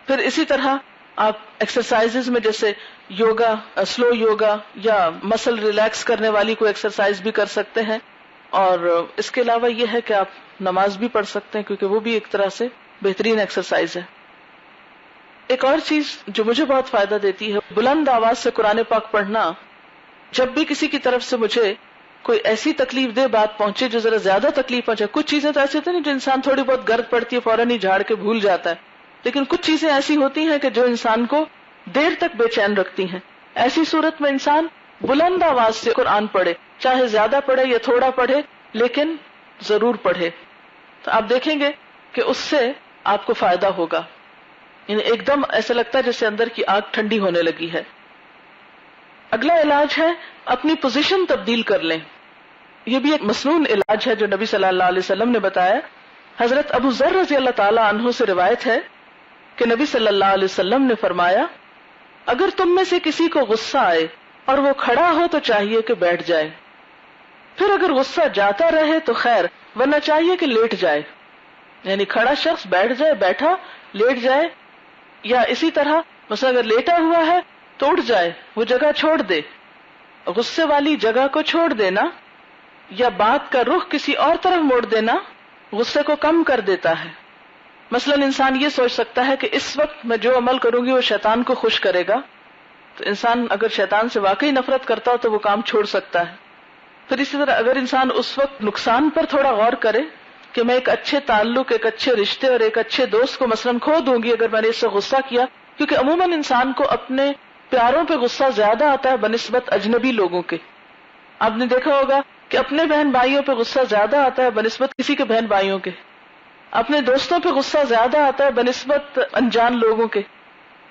S1: پھر اسی طرح آپ ایکسرسائز میں جیسے یوگا، سلو یوگا یا مسل ریلیکس کرنے والی کوئی ایکسرسائز بھی کر سکتے ہیں. اور اس کے علاوہ یہ ہے کہ آپ نماز بھی پڑھ سکتے ہیں کیونکہ وہ بھی ایک طرح سے بہترین ایکسرسائز ہے. ایک اور چیز جو مجھے بہت فائدہ دیتی ہے، بلند آواز سے قرآن پاک پڑھنا. جب بھی کسی کی طرف سے مجھے کوئی ایسی تکلیف دہ بات پہنچے جو ذرا زیادہ تکلیف پہنچے، کچھ چیزیں تو ایسی ہوتی ہیں جو انسان تھوڑی بہت گرد پڑتی ہے فوراً ہی جھاڑ کے بھول جاتا ہے، لیکن کچھ چیزیں ایسی ہوتی ہیں کہ جو انسان کو دیر تک بے چین رکھتی ہیں. ایسی صورت میں انسان بلند آواز سے قرآن پڑھے، چاہے زیادہ پڑھے یا تھوڑا پڑھے، لیکن ضرور پڑھے. تو آپ دیکھیں گے کہ اس سے آپ کو فائدہ ہوگا. یعنی ایک دم ایسا لگتا ہے جیسے اندر کی آگ ٹھنڈی ہونے لگی ہے. اگلا علاج ہے اپنی پوزیشن تبدیل کر لیں. یہ بھی ایک مسنون علاج ہے جو نبی صلی اللہ علیہ وسلم نے بتایا. حضرت ابو ذر رضی اللہ تعالی عنہ سے روایت ہے کہ نبی صلی اللہ علیہ وسلم نے فرمایا، اگر تم میں سے کسی کو غصہ آئے اور وہ کھڑا ہو تو چاہیے کہ بیٹھ جائے، پھر اگر غصہ جاتا رہے تو خیر، ورنہ چاہیے کہ لیٹ جائے. یعنی کھڑا شخص بیٹھ جائے، بیٹھا لیٹ جائے، یا اسی طرح مثلا اگر لیٹا ہوا ہے تو اٹھ جائے، وہ جگہ چھوڑ دے، غصے والی جگہ کو چھوڑ دینا یا بات کا رخ کسی اور طرف موڑ دینا غصے کو کم کر دیتا ہے. مثلا انسان یہ سوچ سکتا ہے کہ اس وقت میں جو عمل کروں گی وہ شیطان کو خوش کرے گا، تو انسان اگر شیطان سے واقعی نفرت کرتا ہو تو وہ کام چھوڑ سکتا ہے. پھر اسی طرح اگر انسان اس وقت نقصان پر تھوڑا غور کرے کہ میں ایک اچھے تعلق، ایک اچھے رشتے اور ایک اچھے دوست کو مثلا کھو دوں گی اگر میں نے اس سے غصہ کیا، کیونکہ عموماً انسان کو اپنے پیاروں پہ غصہ زیادہ آتا ہے بنسبت اجنبی لوگوں کے. آپ نے دیکھا ہوگا کہ اپنے بہن بھائیوں پہ غصہ زیادہ آتا ہے بنسبت کسی کے بہن بھائیوں کے، اپنے دوستوں پہ غصہ زیادہ آتا ہے بنسبت انجان لوگوں کے.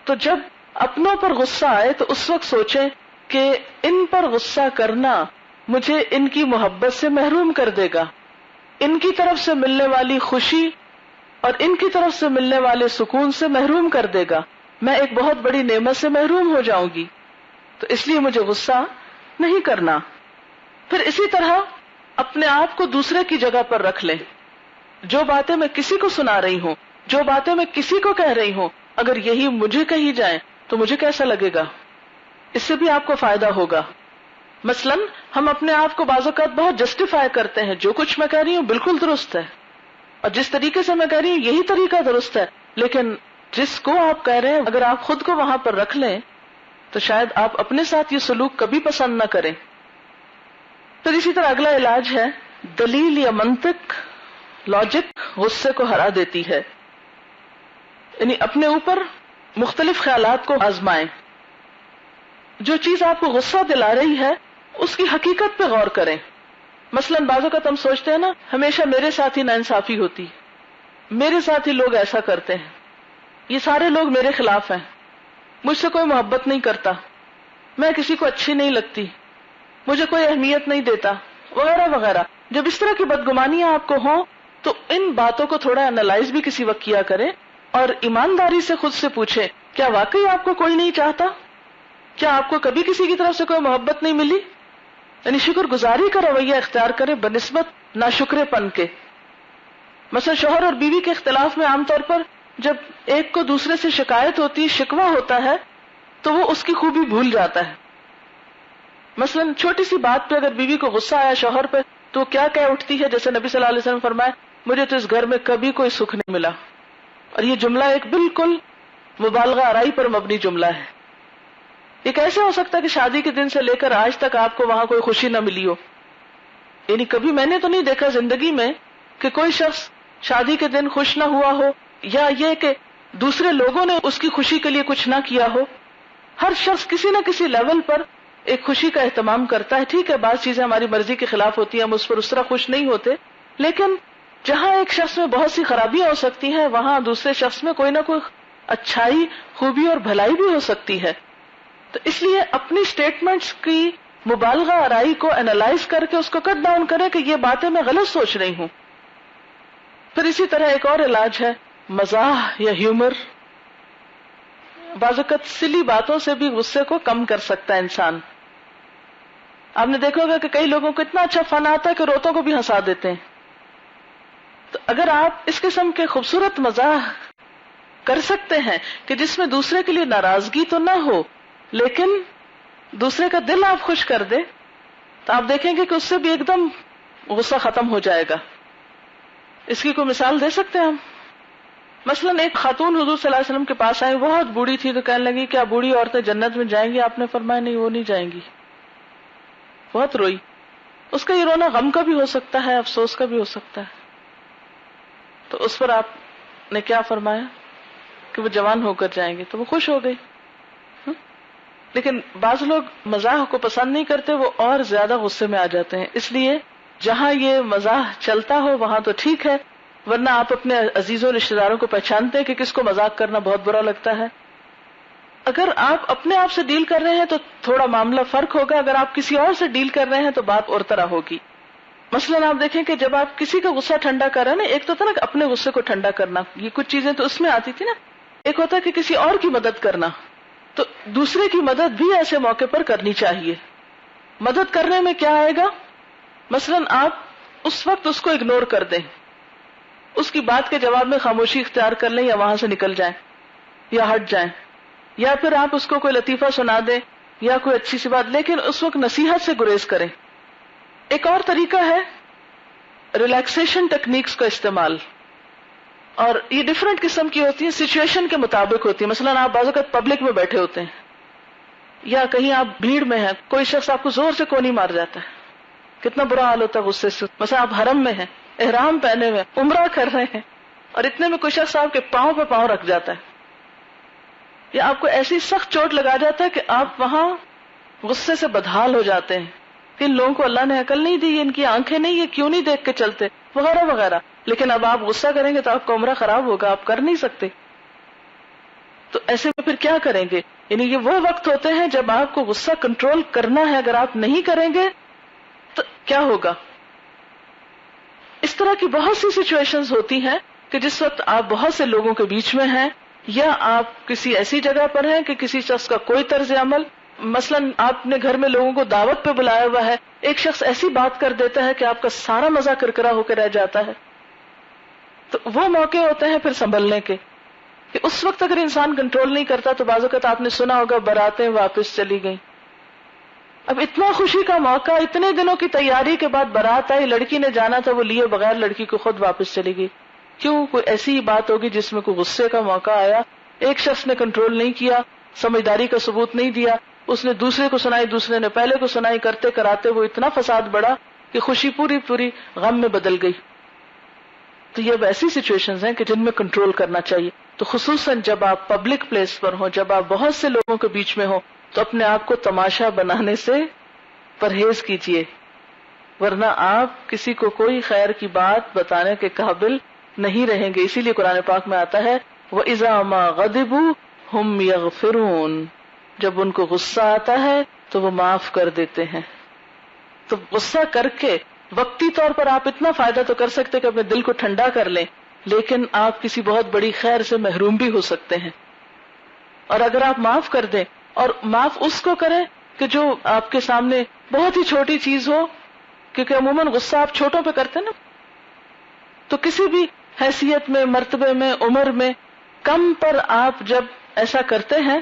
S1: تو جب اپنوں پر غصہ آئے تو اس وقت سوچیں کہ ان پر غصہ کرنا مجھے ان کی محبت سے محروم کر دے گا، ان کی طرف سے ملنے والی خوشی اور ان کی طرف سے ملنے والے سکون سے محروم کر دے گا، میں ایک بہت بڑی نعمت سے محروم ہو جاؤں گی، تو اس لیے مجھے غصہ نہیں کرنا. پھر اسی طرح اپنے آپ کو دوسرے کی جگہ پر رکھ لیں. جو باتیں میں کسی کو سنا رہی ہوں، جو باتیں میں کسی کو کہہ رہی ہوں، اگر یہی مجھے کہی جائیں تو مجھے کیسا لگے گا؟ اس سے بھی آپ کو فائدہ ہوگا. مثلا ہم اپنے آپ کو بعض اوقات بہت جسٹیفائی کرتے ہیں، جو کچھ میں کہہ رہی ہوں بالکل درست ہے، اور جس طریقے سے میں کہہ رہی ہوں یہی طریقہ درست ہے، لیکن جس کو آپ کہہ رہے ہیں اگر آپ خود کو وہاں پر رکھ لیں تو شاید آپ اپنے ساتھ یہ سلوک کبھی پسند نہ کریں. پھر اسی طرح اگلا علاج ہے دلیل یا منطق، لاجک غصے کو ہرا دیتی ہے. یعنی اپنے اوپر مختلف خیالات کو آزمائیں. جو چیز آپ کو غصہ دلا رہی ہے اس کی حقیقت پہ غور کریں. مثلا بعض اوقات ہم سوچتے ہیں نا ہمیشہ میرے ساتھ ہی ناانصافی ہوتی، میرے ساتھ ہی لوگ ایسا کرتے ہیں، یہ سارے لوگ میرے خلاف ہیں، مجھ سے کوئی محبت نہیں کرتا، میں کسی کو اچھی نہیں لگتی، مجھے کوئی اہمیت نہیں دیتا، وغیرہ وغیرہ. جب اس طرح کی بدگمانیاں آپ کو ہوں تو ان باتوں کو تھوڑا انالائز بھی کسی وقت کیا کریں اور ایمانداری سے خود سے پوچھیں کیا واقعی آپ کو کوئی نہیں چاہتا؟ کیا آپ کو کبھی کسی کی طرف سے کوئی محبت نہیں ملی؟ یعنی شکر گزاری کا رویہ اختیار کریں بنسبت ناشکرے پن کے. مثلا شوہر اور بیوی کے اختلاف میں عام طور پر جب ایک کو دوسرے سے شکایت ہوتی، شکوہ ہوتا ہے، تو وہ اس کی خوبی بھول جاتا ہے. مثلا چھوٹی سی بات پہ اگر بیوی کو غصہ آیا شوہر پہ تو کیا کہہ اٹھتی ہے، جیسے نبی صلی اللہ علیہ وسلم فرمایا مجھے تو اس گھر میں کبھی کوئی سکھ نہیں ملا. اور یہ جملہ ایک بالکل مبالغہ آرائی پر مبنی جملہ ہے. یہ کیسے ہو سکتا ہے کہ شادی کے دن سے لے کر آج تک آپ کو وہاں کوئی خوشی نہ ملی ہو؟ یعنی کبھی میں نے تو نہیں دیکھا زندگی میں کہ کوئی شخص شادی کے دن خوش نہ ہوا ہو، یا یہ کہ دوسرے لوگوں نے اس کی خوشی کے لیے کچھ نہ کیا ہو. ہر شخص کسی نہ کسی لیول پر ایک خوشی کا اہتمام کرتا ہے. ٹھیک ہے بعض چیزیں ہماری مرضی کے خلاف ہوتی ہیں، ہم اس پر اس طرح خوش نہیں ہوتے، لیکن جہاں ایک شخص میں بہت سی خرابیاں ہو سکتی ہیں وہاں دوسرے شخص میں کوئی نہ کوئی اچھائی، خوبی اور بھلائی بھی ہو سکتی ہے. تو اس لیے اپنی سٹیٹمنٹس کی مبالغہ آرائی کو انالائز کر کے اس کو کٹ ڈاؤن کریں کہ یہ باتیں میں غلط سوچ رہی ہوں. پھر اسی طرح ایک اور علاج ہے مزاح یا ہیومر. بعض اوقات سلی باتوں سے بھی غصے کو کم کر سکتا ہے انسان. آپ نے دیکھا ہوگا کہ کئی لوگوں کو اتنا اچھا فن آتا ہے کہ روتوں کو بھی ہنسا دیتے ہیں. تو اگر آپ اس قسم کے خوبصورت مزاح کر سکتے ہیں کہ جس میں دوسرے کے لیے ناراضگی تو نہ ہو لیکن دوسرے کا دل آپ خوش کر دے، تو آپ دیکھیں گے کہ اس سے بھی ایک دم غصہ ختم ہو جائے گا. اس کی کوئی مثال دے سکتے ہیں ہم؟ مثلا ایک خاتون حضور صلی اللہ علیہ وسلم کے پاس آئی، بہت بوڑھی تھی، تو کہنے لگی کیا بوڑھی عورتیں جنت میں جائیں گی؟ آپ نے فرمایا نہیں، وہ نہیں جائیں گی. بہت روئی. اس کا یہ رونا غم کا بھی ہو سکتا ہے، افسوس کا بھی ہو سکتا ہے. تو اس پر آپ نے کیا فرمایا؟ کہ وہ جوان ہو کر جائیں گے، تو وہ خوش ہو گئی. لیکن بعض لوگ مزاح کو پسند نہیں کرتے، وہ اور زیادہ غصے میں آ جاتے ہیں. اس لیے جہاں یہ مزاح چلتا ہو وہاں تو ٹھیک ہے، ورنہ آپ اپنے عزیزوں رشتے داروں کو پہچانتے ہیں کہ کس کو مذاق کرنا بہت برا لگتا ہے. اگر آپ اپنے آپ سے ڈیل کر رہے ہیں تو تھوڑا معاملہ فرق ہوگا، اگر آپ کسی اور سے ڈیل کر رہے ہیں تو بات اور طرح ہوگی. مثلاً آپ دیکھیں کہ جب آپ کسی کا غصہ ٹھنڈا کر رہے ہیں نا، ایک تو تھا نا کہ اپنے غصے کو ٹھنڈا کرنا، یہ کچھ چیزیں تو اس میں آتی تھی نا. ایک ہوتا ہے کہ کسی اور کی مدد کرنا، تو دوسرے کی مدد بھی ایسے موقع پر کرنی چاہیے. مدد کرنے میں کیا آئے گا؟ مثلاً آپ اس وقت اس کو اگنور کر دیں، اس کی بات کے جواب میں خاموشی اختیار کر لیں، یا وہاں سے نکل جائیں یا ہٹ جائیں، یا پھر آپ اس کو کوئی لطیفہ سنا دیں یا کوئی اچھی سی بات، لیکن اس وقت نصیحت سے گریز کریں. ایک اور طریقہ ہے ریلیکسیشن ٹیکنیکس کا استعمال، اور یہ ڈفرینٹ قسم کی ہوتی ہیں، سچویشن کے مطابق ہوتی ہیں. مثلاً آپ بعض اوقات پبلک میں بیٹھے ہوتے ہیں یا کہیں آپ بھیڑ میں ہیں، کوئی شخص آپ کو زور سے کونی مار جاتا ہے، کتنا برا حال ہوتا ہے غصے سے. مثلا آپ حرم میں ہیں، احرام پہنے ہوئے، عمرہ کر رہے ہیں، اور اتنے میں کوئی شخص آپ کے پاؤں پہ پاؤں رکھ جاتا ہے، یا آپ کو ایسی سخت چوٹ لگا جاتا ہے کہ آپ وہاں غصے سے بدحال ہو جاتے ہیں کہ ان لوگوں کو اللہ نے عقل نہیں دی، ان کی آنکھیں نہیں، یہ کیوں نہیں دیکھ کے چلتے، وغیرہ وغیرہ. لیکن اب آپ غصہ کریں گے تو آپ کا عمرہ خراب ہوگا، آپ کر نہیں سکتے. تو ایسے میں پھر کیا کریں گے؟ یعنی یہ وہ وقت ہوتے ہیں جب آپ کو غصہ کنٹرول کرنا ہے، اگر آپ نہیں کریں گے تو کیا ہوگا؟ اس طرح کی بہت سی سچویشنز ہوتی ہیں کہ جس وقت آپ بہت سے لوگوں کے بیچ میں ہیں، یا آپ کسی ایسی جگہ پر ہیں کہ کسی شخص کا کوئی طرز عمل، مثلاً آپ نے گھر میں لوگوں کو دعوت پہ بلایا ہوا ہے، ایک شخص ایسی بات کر دیتا ہے کہ آپ کا سارا مزہ کرکرا ہو کے رہ جاتا ہے. تو وہ موقع ہوتے ہیں پھر سنبھلنے کے، کہ اس وقت اگر انسان کنٹرول نہیں کرتا تو بعض اوقات آپ نے سنا ہوگا باراتیں واپس چلی گئیں. اب اتنا خوشی کا موقع، اتنے دنوں کی تیاری کے بعد بارات آئی، لڑکی نے جانا تھا، وہ لیے بغیر لڑکی کو خود واپس چلی گئی. کیوں؟ کوئی ایسی ہی بات ہوگی جس میں کوئی غصے کا موقع آیا، ایک شخص نے کنٹرول نہیں کیا، سمجھداری کا ثبوت نہیں دیا، اس نے دوسرے کو سنائی، دوسرے نے پہلے کو سنائی، کرتے کراتے وہ اتنا فساد بڑھا کہ خوشی پوری پوری غم میں بدل گئی. تو یہ ایسی سچویشنز ہیں کہ جن میں کنٹرول کرنا چاہیے. تو خصوصاً جب آپ پبلک پلیس پر ہوں، جب آپ بہت سے لوگوں کے بیچ میں ہوں، تو اپنے آپ کو تماشا بنانے سے پرہیز کیجیے، ورنہ آپ کسی کو کوئی خیر کی بات بتانے کے قابل نہیں رہیں گے. اسی لیے قرآن پاک میں آتا ہے وَإِذَا مَا غَضِبُوا هُمْ يَغْفِرُونَ، جب ان کو غصہ آتا ہے تو وہ معاف کر دیتے ہیں. تو غصہ کر کے وقتی طور پر آپ اتنا فائدہ تو کر سکتے کہ اپنے دل کو ٹھنڈا کر لیں، لیکن آپ کسی بہت بڑی خیر سے محروم بھی ہو سکتے ہیں. اور اگر آپ معاف کر دیں، اور معاف اس کو کریں کہ جو آپ کے سامنے بہت ہی چھوٹی چیز ہو، کیونکہ عموماً غصہ آپ چھوٹوں پہ کرتے ہیں نا، تو کسی بھی حیثیت میں، مرتبے میں، عمر میں کم پر آپ جب ایسا کرتے ہیں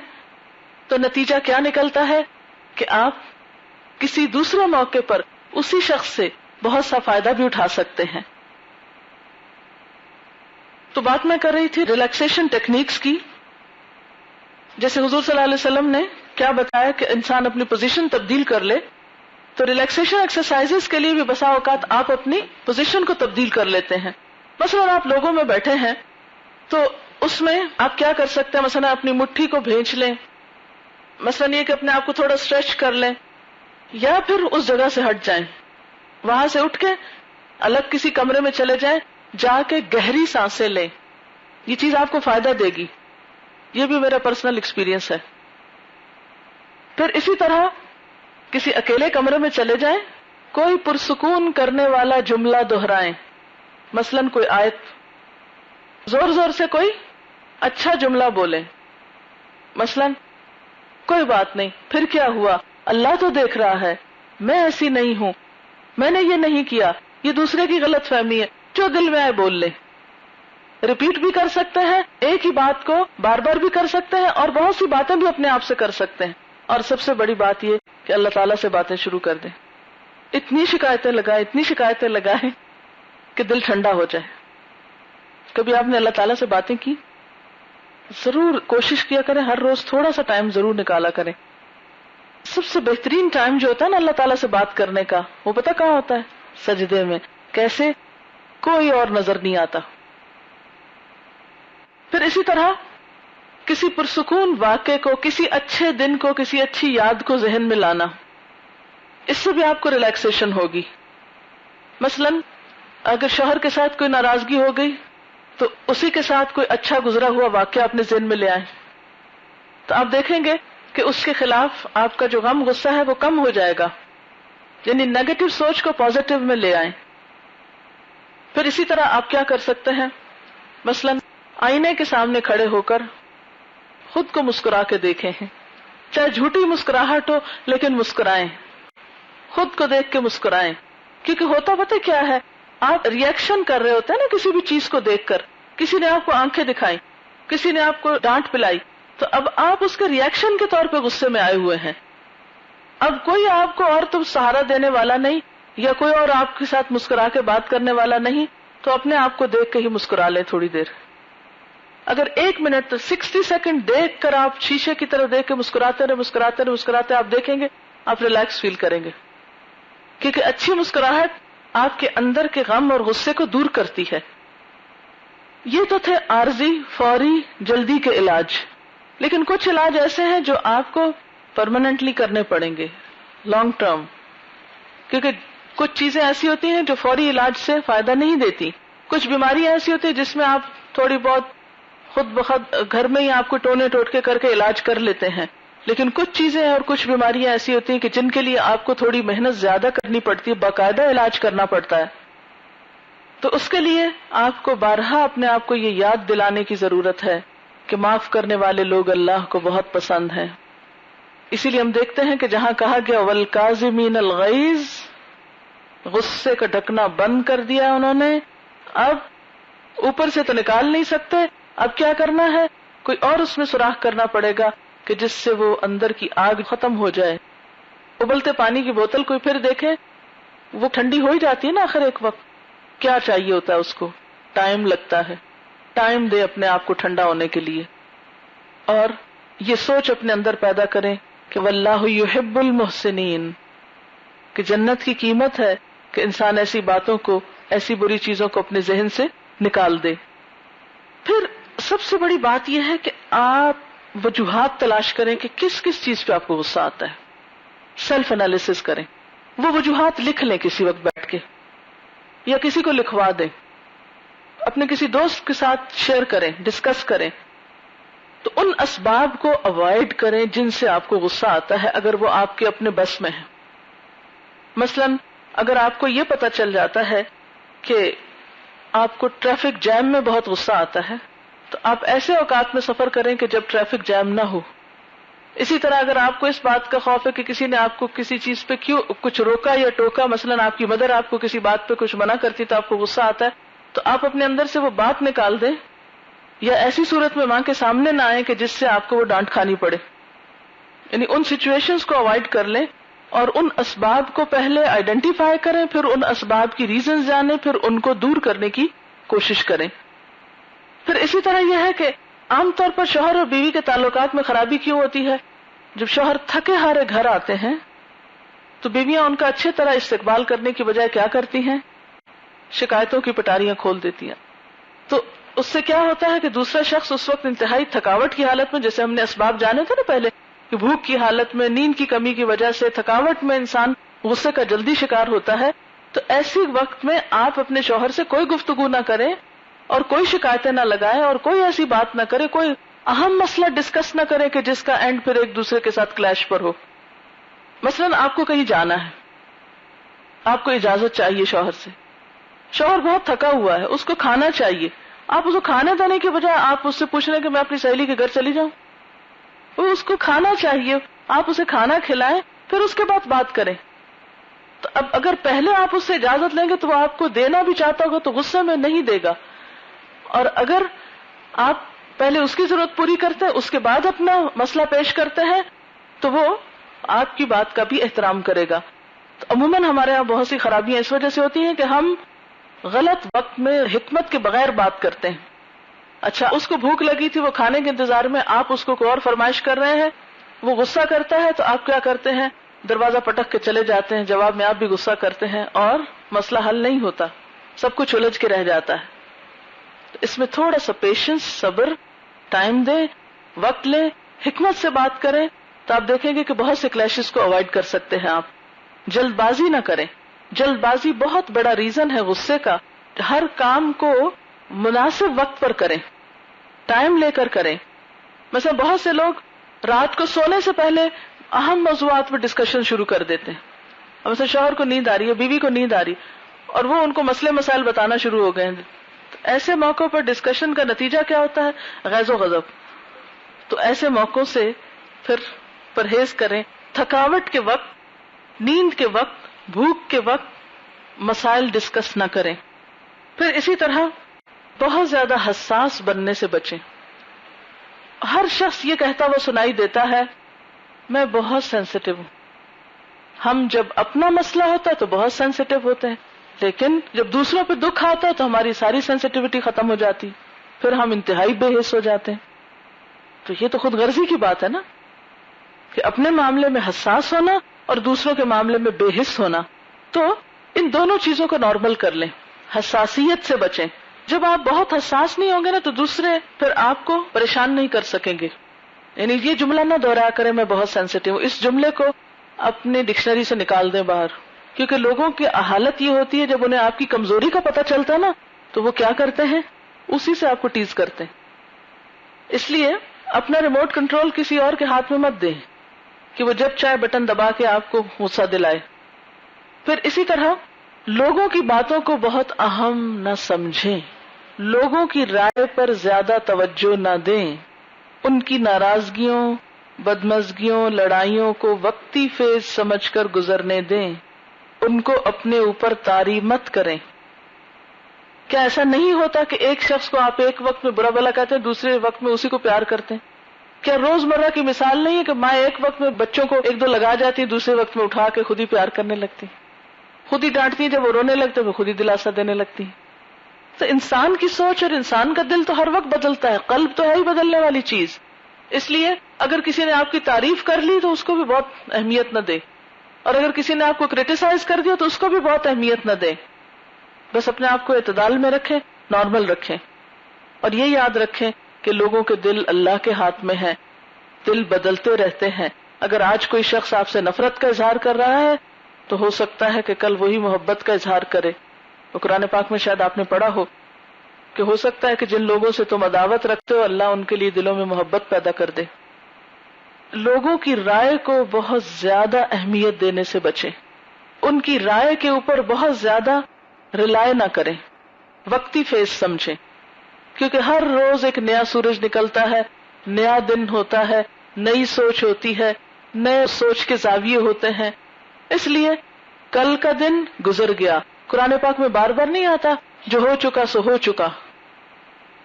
S1: تو نتیجہ کیا نکلتا ہے کہ آپ کسی دوسرے موقع پر اسی شخص سے بہت سا فائدہ بھی اٹھا سکتے ہیں. تو بات میں کر رہی تھی ریلیکسیشن ٹیکنیکس کی. جیسے حضور صلی اللہ علیہ وسلم نے کیا بتایا کہ انسان اپنی پوزیشن تبدیل کر لے، تو ریلیکسیشن ایکسرسائزز کے لیے بھی بسا اوقات آپ اپنی پوزیشن کو تبدیل کر لیتے ہیں. مثلا آپ لوگوں میں بیٹھے ہیں تو اس میں آپ کیا کر سکتے ہیں؟ مثلا اپنی مٹھی کو بھینچ لیں، مثلا یہ کہ اپنے آپ کو تھوڑا اسٹریچ کر لیں، یا پھر اس جگہ سے ہٹ جائیں، وہاں سے اٹھ کے الگ کسی کمرے میں چلے جائیں، جا کے گہری سانسیں لیں. یہ چیز آپ کو فائدہ دے گی، یہ بھی میرا پرسنل ایکسپیرینس ہے. پھر اسی طرح کسی اکیلے کمرے میں چلے جائیں، کوئی پرسکون کرنے والا جملہ دہرائیں، مثلاً کوئی آیت، زور زور سے کوئی اچھا جملہ بولیں، مثلاً کوئی بات نہیں، پھر کیا ہوا، اللہ تو دیکھ رہا ہے، میں ایسی نہیں ہوں، میں نے یہ نہیں کیا، یہ دوسرے کی غلط فہمی ہے، جو دل میں آئے بول لیں. ریپیٹ بھی کر سکتے ہیں، ایک ہی بات کو بار بار بھی کر سکتے ہیں، اور بہت سی باتیں بھی اپنے آپ سے کر سکتے ہیں. اور سب سے بڑی بات یہ کہ اللہ تعالیٰ سے باتیں شروع کر دیں. اتنی شکایتیں لگائیں کہ دل ٹھنڈا ہو جائے. کبھی آپ نے اللہ تعالیٰ سے باتیں کی؟ ضرور کوشش کیا کریں، ہر روز تھوڑا سا ٹائم ضرور نکالا کریں. سب سے بہترین ٹائم جو ہوتا ہے نا اللہ تعالیٰ سے بات کرنے کا، وہ پتہ کہاں ہوتا ہے؟ سجدے میں. کیسے؟ کوئی اور نظر نہیں آتا. پھر اسی طرح کسی پرسکون واقعے کو، کسی اچھے دن کو، کسی اچھی یاد کو ذہن میں لانا، اس سے بھی آپ کو ریلیکسیشن ہوگی. مثلاً اگر شوہر کے ساتھ کوئی ناراضگی ہو گئی تو اسی کے ساتھ کوئی اچھا گزرا ہوا واقعہ اپنے ذہن میں لے آئیں، تو آپ دیکھیں گے کہ اس کے خلاف آپ کا جو غم غصہ ہے وہ کم ہو جائے گا. یعنی نیگیٹو سوچ کو پازیٹو میں لے آئیں. پھر اسی طرح آپ کیا کر سکتے ہیں، مثلاً آئینے کے سامنے کھڑے ہو کر خود کو مسکرا کے دیکھیں ہیں، چاہے جھوٹی مسکراہٹ ہو لیکن مسکرائیں، خود کو دیکھ کے مسکرائیں. کیونکہ ہوتا پتہ کیا ہے، آپ ریئیکشن کر رہے ہوتے ہیں نا کسی بھی چیز کو دیکھ کر. کسی نے آپ کو آنکھیں دکھائی، کسی نے آپ کو ڈانٹ پلائی، تو اب آپ اس کے ریئیکشن کے طور پہ غصے میں آئے ہوئے ہیں. اب کوئی آپ کو اور تو سہارا دینے والا نہیں، یا کوئی اور آپ کے ساتھ مسکرا کے بات کرنے والا نہیں، تو اپنے آپ کو دیکھ کے ہی مسکرا لیں تھوڑی دیر. اگر 1 منٹ 60 سیکنڈ دیکھ کر آپ شیشے کی طرف دیکھ کے مسکراتے آپ دیکھیں گے آپ ریلیکس فیل کریں گے. کیونکہ اچھی مسکراہٹ آپ کے اندر کے غم اور غصے کو دور کرتی ہے. یہ تو تھے عارضی فوری جلدی کے علاج، لیکن کچھ علاج ایسے ہیں جو آپ کو پرماننٹلی کرنے پڑیں گے، لانگ ٹرم. کیونکہ کچھ چیزیں ایسی ہوتی ہیں جو فوری علاج سے فائدہ نہیں دیتی. کچھ بیماریاں ایسی ہوتی ہیں جس میں آپ تھوڑی بہت خود بخود گھر میں ہی آپ کو ٹونے ٹوٹکے کر کے علاج کر لیتے ہیں. لیکن کچھ چیزیں اور کچھ بیماریاں ایسی ہوتی ہیں کہ جن کے لیے آپ کو تھوڑی محنت زیادہ کرنی پڑتی ہے، باقاعدہ علاج کرنا پڑتا ہے. تو اس کے لیے آپ کو بارہا اپنے آپ کو یہ یاد دلانے کی ضرورت ہے کہ معاف کرنے والے لوگ اللہ کو بہت پسند ہیں. اسی لیے ہم دیکھتے ہیں کہ جہاں کہا گیا والکاظمین الغیظ، غصے کا ڈھکنا بند کر دیا انہوں نے، اب اوپر سے تو نکال نہیں سکتے، اب کیا کرنا ہے، کوئی اور اس میں سوراخ کرنا پڑے گا کہ جس سے وہ اندر کی آگ ختم ہو جائے. ابلتے پانی کی بوتل کوئی پھر دیکھے، وہ ٹھنڈی ہو ہی جاتی ہے نا آخر ایک وقت. کیا چاہیے ہوتا ہے اس کو، ٹائم لگتا ہے. ٹائم دے اپنے آپ کو ٹھنڈا ہونے کے لیے، اور یہ سوچ اپنے اندر پیدا کریں کہ واللہ یحب المحسنین، کہ جنت کی قیمت ہے کہ انسان ایسی باتوں کو، ایسی بری چیزوں کو اپنے ذہن سے نکال دے. پھر سب سے بڑی بات یہ ہے کہ آپ وجوہات تلاش کریں کہ کس کس چیز پہ آپ کو غصہ آتا ہے. سیلف انالیسس کریں، وہ وجوہات لکھ لیں کسی وقت بیٹھ کے، یا کسی کو لکھوا دیں، اپنے کسی دوست کے ساتھ شیئر کریں، ڈسکس کریں. تو ان اسباب کو اوائڈ کریں جن سے آپ کو غصہ آتا ہے اگر وہ آپ کے اپنے بس میں ہیں. مثلاً اگر آپ کو یہ پتہ چل جاتا ہے کہ آپ کو ٹریفک جیم میں بہت غصہ آتا ہے، تو آپ ایسے اوقات میں سفر کریں کہ جب ٹریفک جیم نہ ہو. اسی طرح اگر آپ کو اس بات کا خوف ہے کہ کسی نے آپ کو کسی چیز پہ کیوں کچھ روکا یا ٹوکا، مثلاً آپ کی مدر آپ کو کسی بات پہ کچھ منع کرتی تو آپ کو غصہ آتا ہے، تو آپ اپنے اندر سے وہ بات نکال دیں، یا ایسی صورت میں ماں کے سامنے نہ آئیں کہ جس سے آپ کو وہ ڈانٹ کھانی پڑے. یعنی ان سچویشنز کو اوائڈ کر لیں اور ان اسباب کو پہلے آئیڈینٹیفائی کریں، پھر ان اسباب کی ریزنز جانیں، پھر ان کو دور کرنے کی کوشش کریں. پھر اسی طرح یہ ہے کہ عام طور پر شوہر اور بیوی کے تعلقات میں خرابی کیوں ہوتی ہے؟ جب شوہر تھکے ہارے گھر آتے ہیں تو بیویاں ان کا اچھی طرح استقبال کرنے کی بجائے کیا کرتی ہیں؟ شکایتوں کی پٹاریاں کھول دیتی ہیں. تو اس سے کیا ہوتا ہے کہ دوسرا شخص اس وقت انتہائی تھکاوٹ کی حالت میں، جیسے ہم نے اسباب جانے تھے نا پہلے کہ بھوک کی حالت میں، نیند کی کمی کی وجہ سے، تھکاوٹ میں انسان غصے کا جلدی شکار ہوتا ہے. تو ایسی وقت میں آپ اپنے شوہر سے کوئی گفتگو نہ کریں اور کوئی شکایتیں نہ لگائیں اور کوئی ایسی بات نہ کرے، کوئی اہم مسئلہ ڈسکس نہ کریں کہ جس کا اینڈ پھر ایک دوسرے کے ساتھ کلیش پر ہو. مثلاً آپ کو کہیں جانا ہے، آپ کو اجازت چاہیے شوہر سے، شوہر بہت تھکا ہوا ہے، اس کو کھانا چاہیے. آپ اس کو کھانے دینے کے بجائے آپ اس سے پوچھ رہے ہیں کہ میں اپنی سہیلی کے گھر چلی جاؤں. وہ اس کو کھانا چاہیے، آپ اسے کھانا کھلائیں، پھر اس کے بعد بات کریں. تو اب اگر پہلے آپ اس سے اجازت لیں گے تو وہ آپ کو دینا بھی چاہتا ہوگا تو غصے میں نہیں دے گا، اور اگر آپ پہلے اس کی ضرورت پوری کرتے ہیں اس کے بعد اپنا مسئلہ پیش کرتے ہیں تو وہ آپ کی بات کا بھی احترام کرے گا. تو عموماً ہمارے یہاں بہت سی خرابیاں اس وجہ سے ہوتی ہیں کہ ہم غلط وقت میں حکمت کے بغیر بات کرتے ہیں. اچھا اس کو بھوک لگی تھی، وہ کھانے کے انتظار میں، آپ اس کو کوئی اور فرمائش کر رہے ہیں، وہ غصہ کرتا ہے تو آپ کیا کرتے ہیں؟ دروازہ پٹک کے چلے جاتے ہیں، جواب میں آپ بھی غصہ کرتے ہیں اور مسئلہ حل نہیں ہوتا، سب کچھ الجھ کے رہ جاتا ہے. تو اس میں تھوڑا سا پیشنس، صبر، ٹائم دیں وقت لیں, حکمت سے بات کریں, تو آپ دیکھیں گے کہ بہت سے کلیشز کو اوائڈ کر سکتے ہیں آپ. جلد بازی نہ کریں. جلد بازی بہت بڑا ریزن ہے غصے کا. ہر کام کو مناسب وقت پر کریں, ٹائم لے کر کریں. مثلا بہت سے لوگ رات کو سونے سے پہلے اہم موضوعات پر ڈسکشن شروع کر دیتے ہیں. مثلا شوہر کو نیند آ رہی ہے, بیوی کو نیند آ رہی, اور وہ ان کو مسئلے مسائل بتانا شروع ہو گئے ہیں. ایسے موقعوں پر ڈسکشن کا نتیجہ کیا ہوتا ہے؟ غیظ و غضب. تو ایسے موقعوں سے پھر پرہیز کریں. تھکاوٹ کے وقت, نیند کے وقت, بھوک کے وقت مسائل ڈسکس نہ کریں. پھر اسی طرح بہت زیادہ حساس بننے سے بچیں. ہر شخص یہ کہتا ہوا سنائی دیتا ہے میں بہت سینسیٹیو ہوں. ہم جب اپنا مسئلہ ہوتا ہے تو بہت سینسیٹیو ہوتے ہیں, لیکن جب دوسروں پہ دکھ آتا ہے تو ہماری ساری سینسیٹیوٹی ختم ہو جاتی, پھر ہم انتہائی بے حس ہو جاتے ہیں. تو یہ تو خود غرضی کی بات ہے نا, کہ اپنے معاملے میں حساس ہونا اور دوسروں کے معاملے میں بے حس ہونا. تو ان دونوں چیزوں کو نارمل کر لیں, حساسیت سے بچیں. جب آپ بہت حساس نہیں ہوں گے نا تو دوسرے پھر آپ کو پریشان نہیں کر سکیں گے. یعنی یہ جملہ نہ دوہرایا کریں میں بہت سینسیٹیو ہوں, اس جملے کو اپنے ڈکشنری سے نکال دیں باہر. کیونکہ لوگوں کی حالت یہ ہوتی ہے جب انہیں آپ کی کمزوری کا پتہ چلتا ہے نا تو وہ کیا کرتے ہیں, اسی سے آپ کو ٹیز کرتے ہیں. اس لیے اپنا ریموٹ کنٹرول کسی اور کے ہاتھ میں مت دیں کہ وہ جب چاہے بٹن دبا کے آپ کو غصہ دلائے. پھر اسی طرح لوگوں کی باتوں کو بہت اہم نہ سمجھیں, لوگوں کی رائے پر زیادہ توجہ نہ دیں, ان کی ناراضگیوں, بدمزگیوں, لڑائیوں کو وقتی فیز سمجھ کر گزرنے دیں, ان کو اپنے اوپر طاری مت کریں. کیا ایسا نہیں ہوتا کہ ایک شخص کو آپ ایک وقت میں برا بھلا کہتے ہیں, دوسرے وقت میں اسی کو پیار کرتے ہیں؟ کیا روزمرہ کی مثال نہیں ہے کہ ماں ایک وقت میں بچوں کو ایک دو لگا جاتی, دوسرے وقت میں اٹھا کے خود ہی پیار کرنے لگتی, خود ہی ڈانٹتی, جب وہ رونے لگتے وہ خود ہی دلاسا دینے لگتی. تو انسان کی سوچ اور انسان کا دل تو ہر وقت بدلتا ہے, قلب تو ہے ہی بدلنے والی چیز. اس لیے اگر کسی نے آپ کی تعریف کر لی تو اس کو بھی بہت اہمیت نہ دے, اور اگر کسی نے آپ کو کرٹیسائز کر دیا تو اس کو بھی بہت اہمیت نہ دے. بس اپنے آپ کو اعتدال میں رکھیں, نارمل رکھیں, اور یہ یاد رکھیں کہ لوگوں کے دل اللہ کے ہاتھ میں ہیں, دل بدلتے رہتے ہیں. اگر آج کوئی شخص آپ سے نفرت کا اظہار کر رہا ہے تو ہو سکتا ہے کہ کل وہی محبت کا اظہار کرے. تو قرآن پاک میں شاید آپ نے پڑھا ہو کہ ہو سکتا ہے کہ جن لوگوں سے تم عداوت رکھتے ہو اللہ ان کے لیے دلوں میں محبت پیدا کر دے. لوگوں کی رائے کو بہت زیادہ اہمیت دینے سے بچیں, ان کی رائے کے اوپر بہت زیادہ ریلائے نہ کریں, وقتی فیز سمجھیں, کیونکہ ہر روز ایک نیا سورج نکلتا ہے, نیا دن ہوتا ہے, نئی سوچ ہوتی ہے, نئے سوچ کے زاویے ہوتے ہیں. اس لیے کل کا دن گزر گیا, قرآن پاک میں بار بار نہیں آتا جو ہو چکا سو ہو چکا,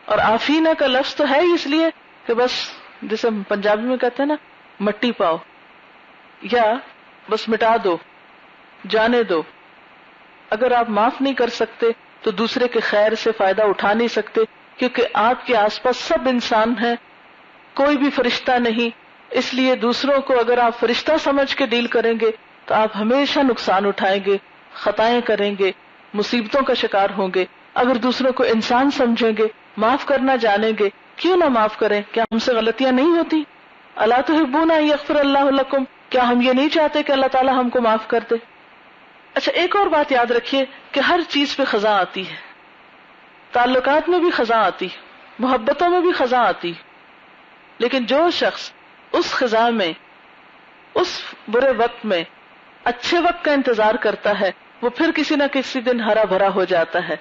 S1: اور آفینہ کا لفظ تو ہے اس لیے کہ بس جیسے پنجابی میں کہتے ہیں نا مٹی پاؤ, یا بس مٹا دو, جانے دو. اگر آپ معاف نہیں کر سکتے تو دوسرے کے خیر سے فائدہ اٹھا نہیں سکتے, کیونکہ آپ کے آس پاس سب انسان ہیں, کوئی بھی فرشتہ نہیں. اس لیے دوسروں کو اگر آپ فرشتہ سمجھ کے ڈیل کریں گے تو آپ ہمیشہ نقصان اٹھائیں گے, خطائیں کریں گے, مصیبتوں کا شکار ہوں گے. اگر دوسروں کو انسان سمجھیں گے, معاف کرنا جانیں گے, کیوں نہ معاف کریں؟ کیا ہم سے غلطیاں نہیں ہوتی؟ الا تحبون ان یغفر اللہ لکم, کیا ہم یہ نہیں چاہتے کہ اللہ تعالیٰ ہم کو معاف کر دے؟ اچھا, ایک اور بات یاد رکھیے کہ ہر چیز پہ خزاں آتی ہے, تعلقات میں بھی خزاں آتی, محبتوں میں بھی خزاں آتی, لیکن جو شخص اس خزاں میں, اس برے وقت میں اچھے وقت کا انتظار کرتا ہے وہ پھر کسی نہ کسی دن ہرا بھرا ہو جاتا ہے,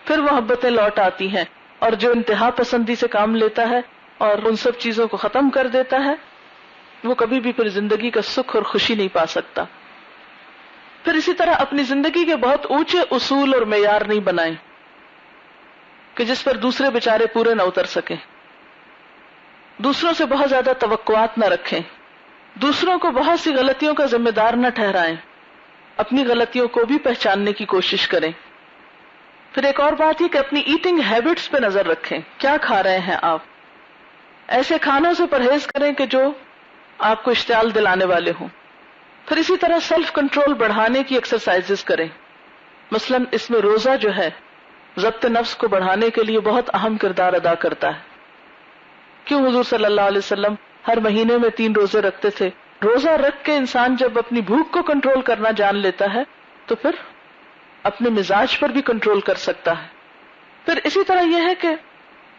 S1: پھر محبتیں لوٹ آتی ہیں. اور جو انتہا پسندی سے کام لیتا ہے اور ان سب چیزوں کو ختم کر دیتا ہے وہ کبھی بھی پھر زندگی کا سکھ اور خوشی نہیں پا سکتا. پھر اسی طرح اپنی زندگی کے بہت اونچے اصول اور معیار نہیں بنائیں کہ جس پر دوسرے بیچارے پورے نہ اتر سکیں. دوسروں سے بہت زیادہ توقعات نہ رکھیں, دوسروں کو بہت سی غلطیوں کا ذمہ دار نہ ٹھہرائیں, اپنی غلطیوں کو بھی پہچاننے کی کوشش کریں. پھر ایک اور بات یہ کہ اپنی ایٹنگ ہیبٹس پہ نظر رکھیں, کیا کھا رہے ہیں آپ. ایسے کھانوں سے پرہیز کریں کہ جو آپ کو اشتعال دلانے والے ہوں. پھر اسی طرح سیلف کنٹرول بڑھانے کی ایکسرسائزز کریں. مثلا اس میں روزہ جو ہے ضبط نفس کو بڑھانے کے لیے بہت اہم کردار ادا کرتا ہے. کیوں حضور صلی اللہ علیہ وسلم ہر مہینے میں 3 روزے رکھتے تھے؟ روزہ رکھ کے انسان جب اپنی بھوک کو کنٹرول کرنا جان لیتا ہے تو پھر اپنے مزاج پر بھی کنٹرول کر سکتا ہے. پھر اسی طرح یہ ہے کہ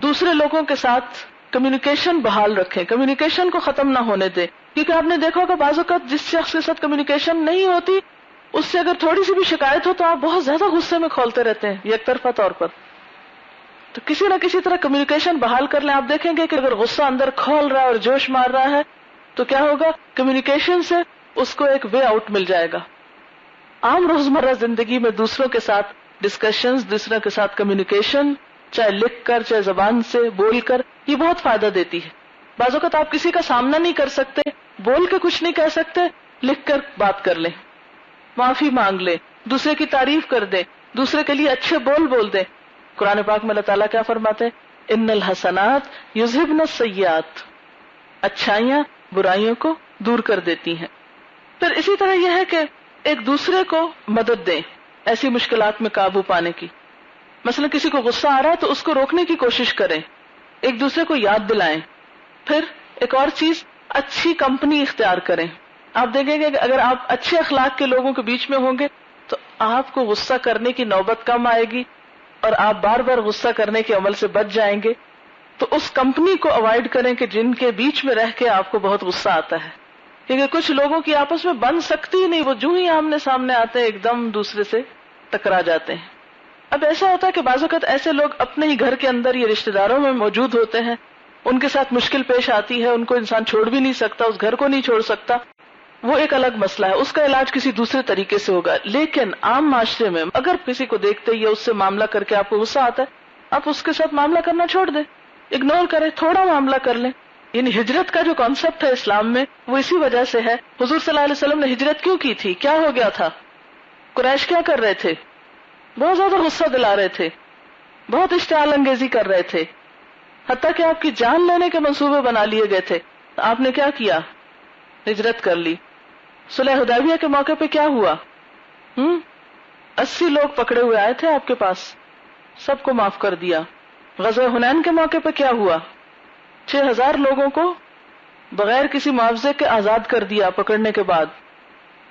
S1: دوسرے لوگوں کے ساتھ کمیونیکیشن بحال رکھیں، کمیونیکیشن کو ختم نہ ہونے دیں، کیونکہ آپ نے دیکھا کہ بعض اوقات جس شخص کے ساتھ کمیونیکیشن نہیں ہوتی اس سے اگر تھوڑی سی بھی شکایت ہو تو آپ بہت زیادہ غصے میں کھولتے رہتے ہیں یک طرفہ طور پر. تو کسی نہ کسی طرح کمیونیکیشن بحال کر لیں. آپ دیکھیں گے کہ اگر غصہ اندر کھول رہا ہے اور جوش مار رہا ہے تو کیا ہوگا؟ کمیونیکیشن سے اس کو ایک وے آؤٹ مل جائے گا. عام روزمرہ زندگی میں دوسروں کے ساتھ ڈسکشنز، دوسروں کے ساتھ کمیونیکیشن، چاہے لکھ کر چاہے زبان سے بول کر، یہ بہت فائدہ دیتی ہے. بعض اوقات آپ کسی کا سامنا نہیں کر سکتے، بول کے کچھ نہیں کہہ سکتے، لکھ کر بات کر لیں، معافی مانگ لیں، دوسرے کی تعریف کر دیں، دوسرے کے لیے اچھے بول دیں. قرآن پاک میں اللہ تعالیٰ کیا فرماتے ہیں؟ ان الحسنات یذہبن السیئات، اچھائیاں برائیوں کو دور کر دیتی ہیں. پھر اسی طرح یہ ہے کہ ایک دوسرے کو مدد دیں ایسی مشکلات میں قابو پانے کی. مثلا کسی کو غصہ آ رہا ہے تو اس کو روکنے کی کوشش کریں، ایک دوسرے کو یاد دلائیں. پھر ایک اور چیز، اچھی کمپنی اختیار کریں. آپ دیکھیں گے کہ اگر آپ اچھے اخلاق کے لوگوں کے بیچ میں ہوں گے تو آپ کو غصہ کرنے کی نوبت کم آئے گی اور آپ بار بار غصہ کرنے کے عمل سے بچ جائیں گے. تو اس کمپنی کو اوائڈ کریں کہ جن کے بیچ میں رہ کے آپ کو بہت غصہ آتا ہے، کیونکہ کچھ لوگوں کی آپس میں بن سکتی ہی نہیں، وہ جو ہی آمنے سامنے آتے ہیں ایک دم دوسرے سے ٹکرا جاتے ہیں. اب ایسا ہوتا ہے کہ بعض اوقات ایسے لوگ اپنے ہی گھر کے اندر یا رشتہ داروں میں موجود ہوتے ہیں، ان کے ساتھ مشکل پیش آتی ہے، ان کو انسان چھوڑ بھی نہیں سکتا، اس گھر کو نہیں چھوڑ سکتا، وہ ایک الگ مسئلہ ہے، اس کا علاج کسی دوسرے طریقے سے ہوگا. لیکن عام معاشرے میں اگر کسی کو دیکھتے یا اس سے معاملہ کر کے آپ کو غصہ آتا ہے، آپ اس کے ساتھ معاملہ کرنا چھوڑ دیں، اگنور کریں، تھوڑا معاملہ کر لیں. یعنی ہجرت کا جو کانسیپٹ ہے اسلام میں وہ اسی وجہ سے ہے. حضور صلی اللہ علیہ وسلم نے ہجرت کیوں کی تھی؟ کیا ہو گیا تھا؟ قریش کیا کر رہے تھے؟ بہت زیادہ غصہ دلا رہے تھے، بہت اشتعال انگیزی کر رہے تھے، حتیٰ کہ آپ کی جان لینے کے منصوبے بنا لیے گئے تھے. تو آپ نے کیا کیا؟ ہجرت کر لی. صلح حدیبیہ کے موقع پہ کیا ہوا؟ 80 لوگ پکڑے ہوئے آئے تھے آپ کے پاس، سب کو معاف کر دیا. غزوہ حنین کے موقع پہ کیا ہوا؟ 6000 لوگوں کو بغیر کسی معاوضے کے آزاد کر دیا پکڑنے کے بعد.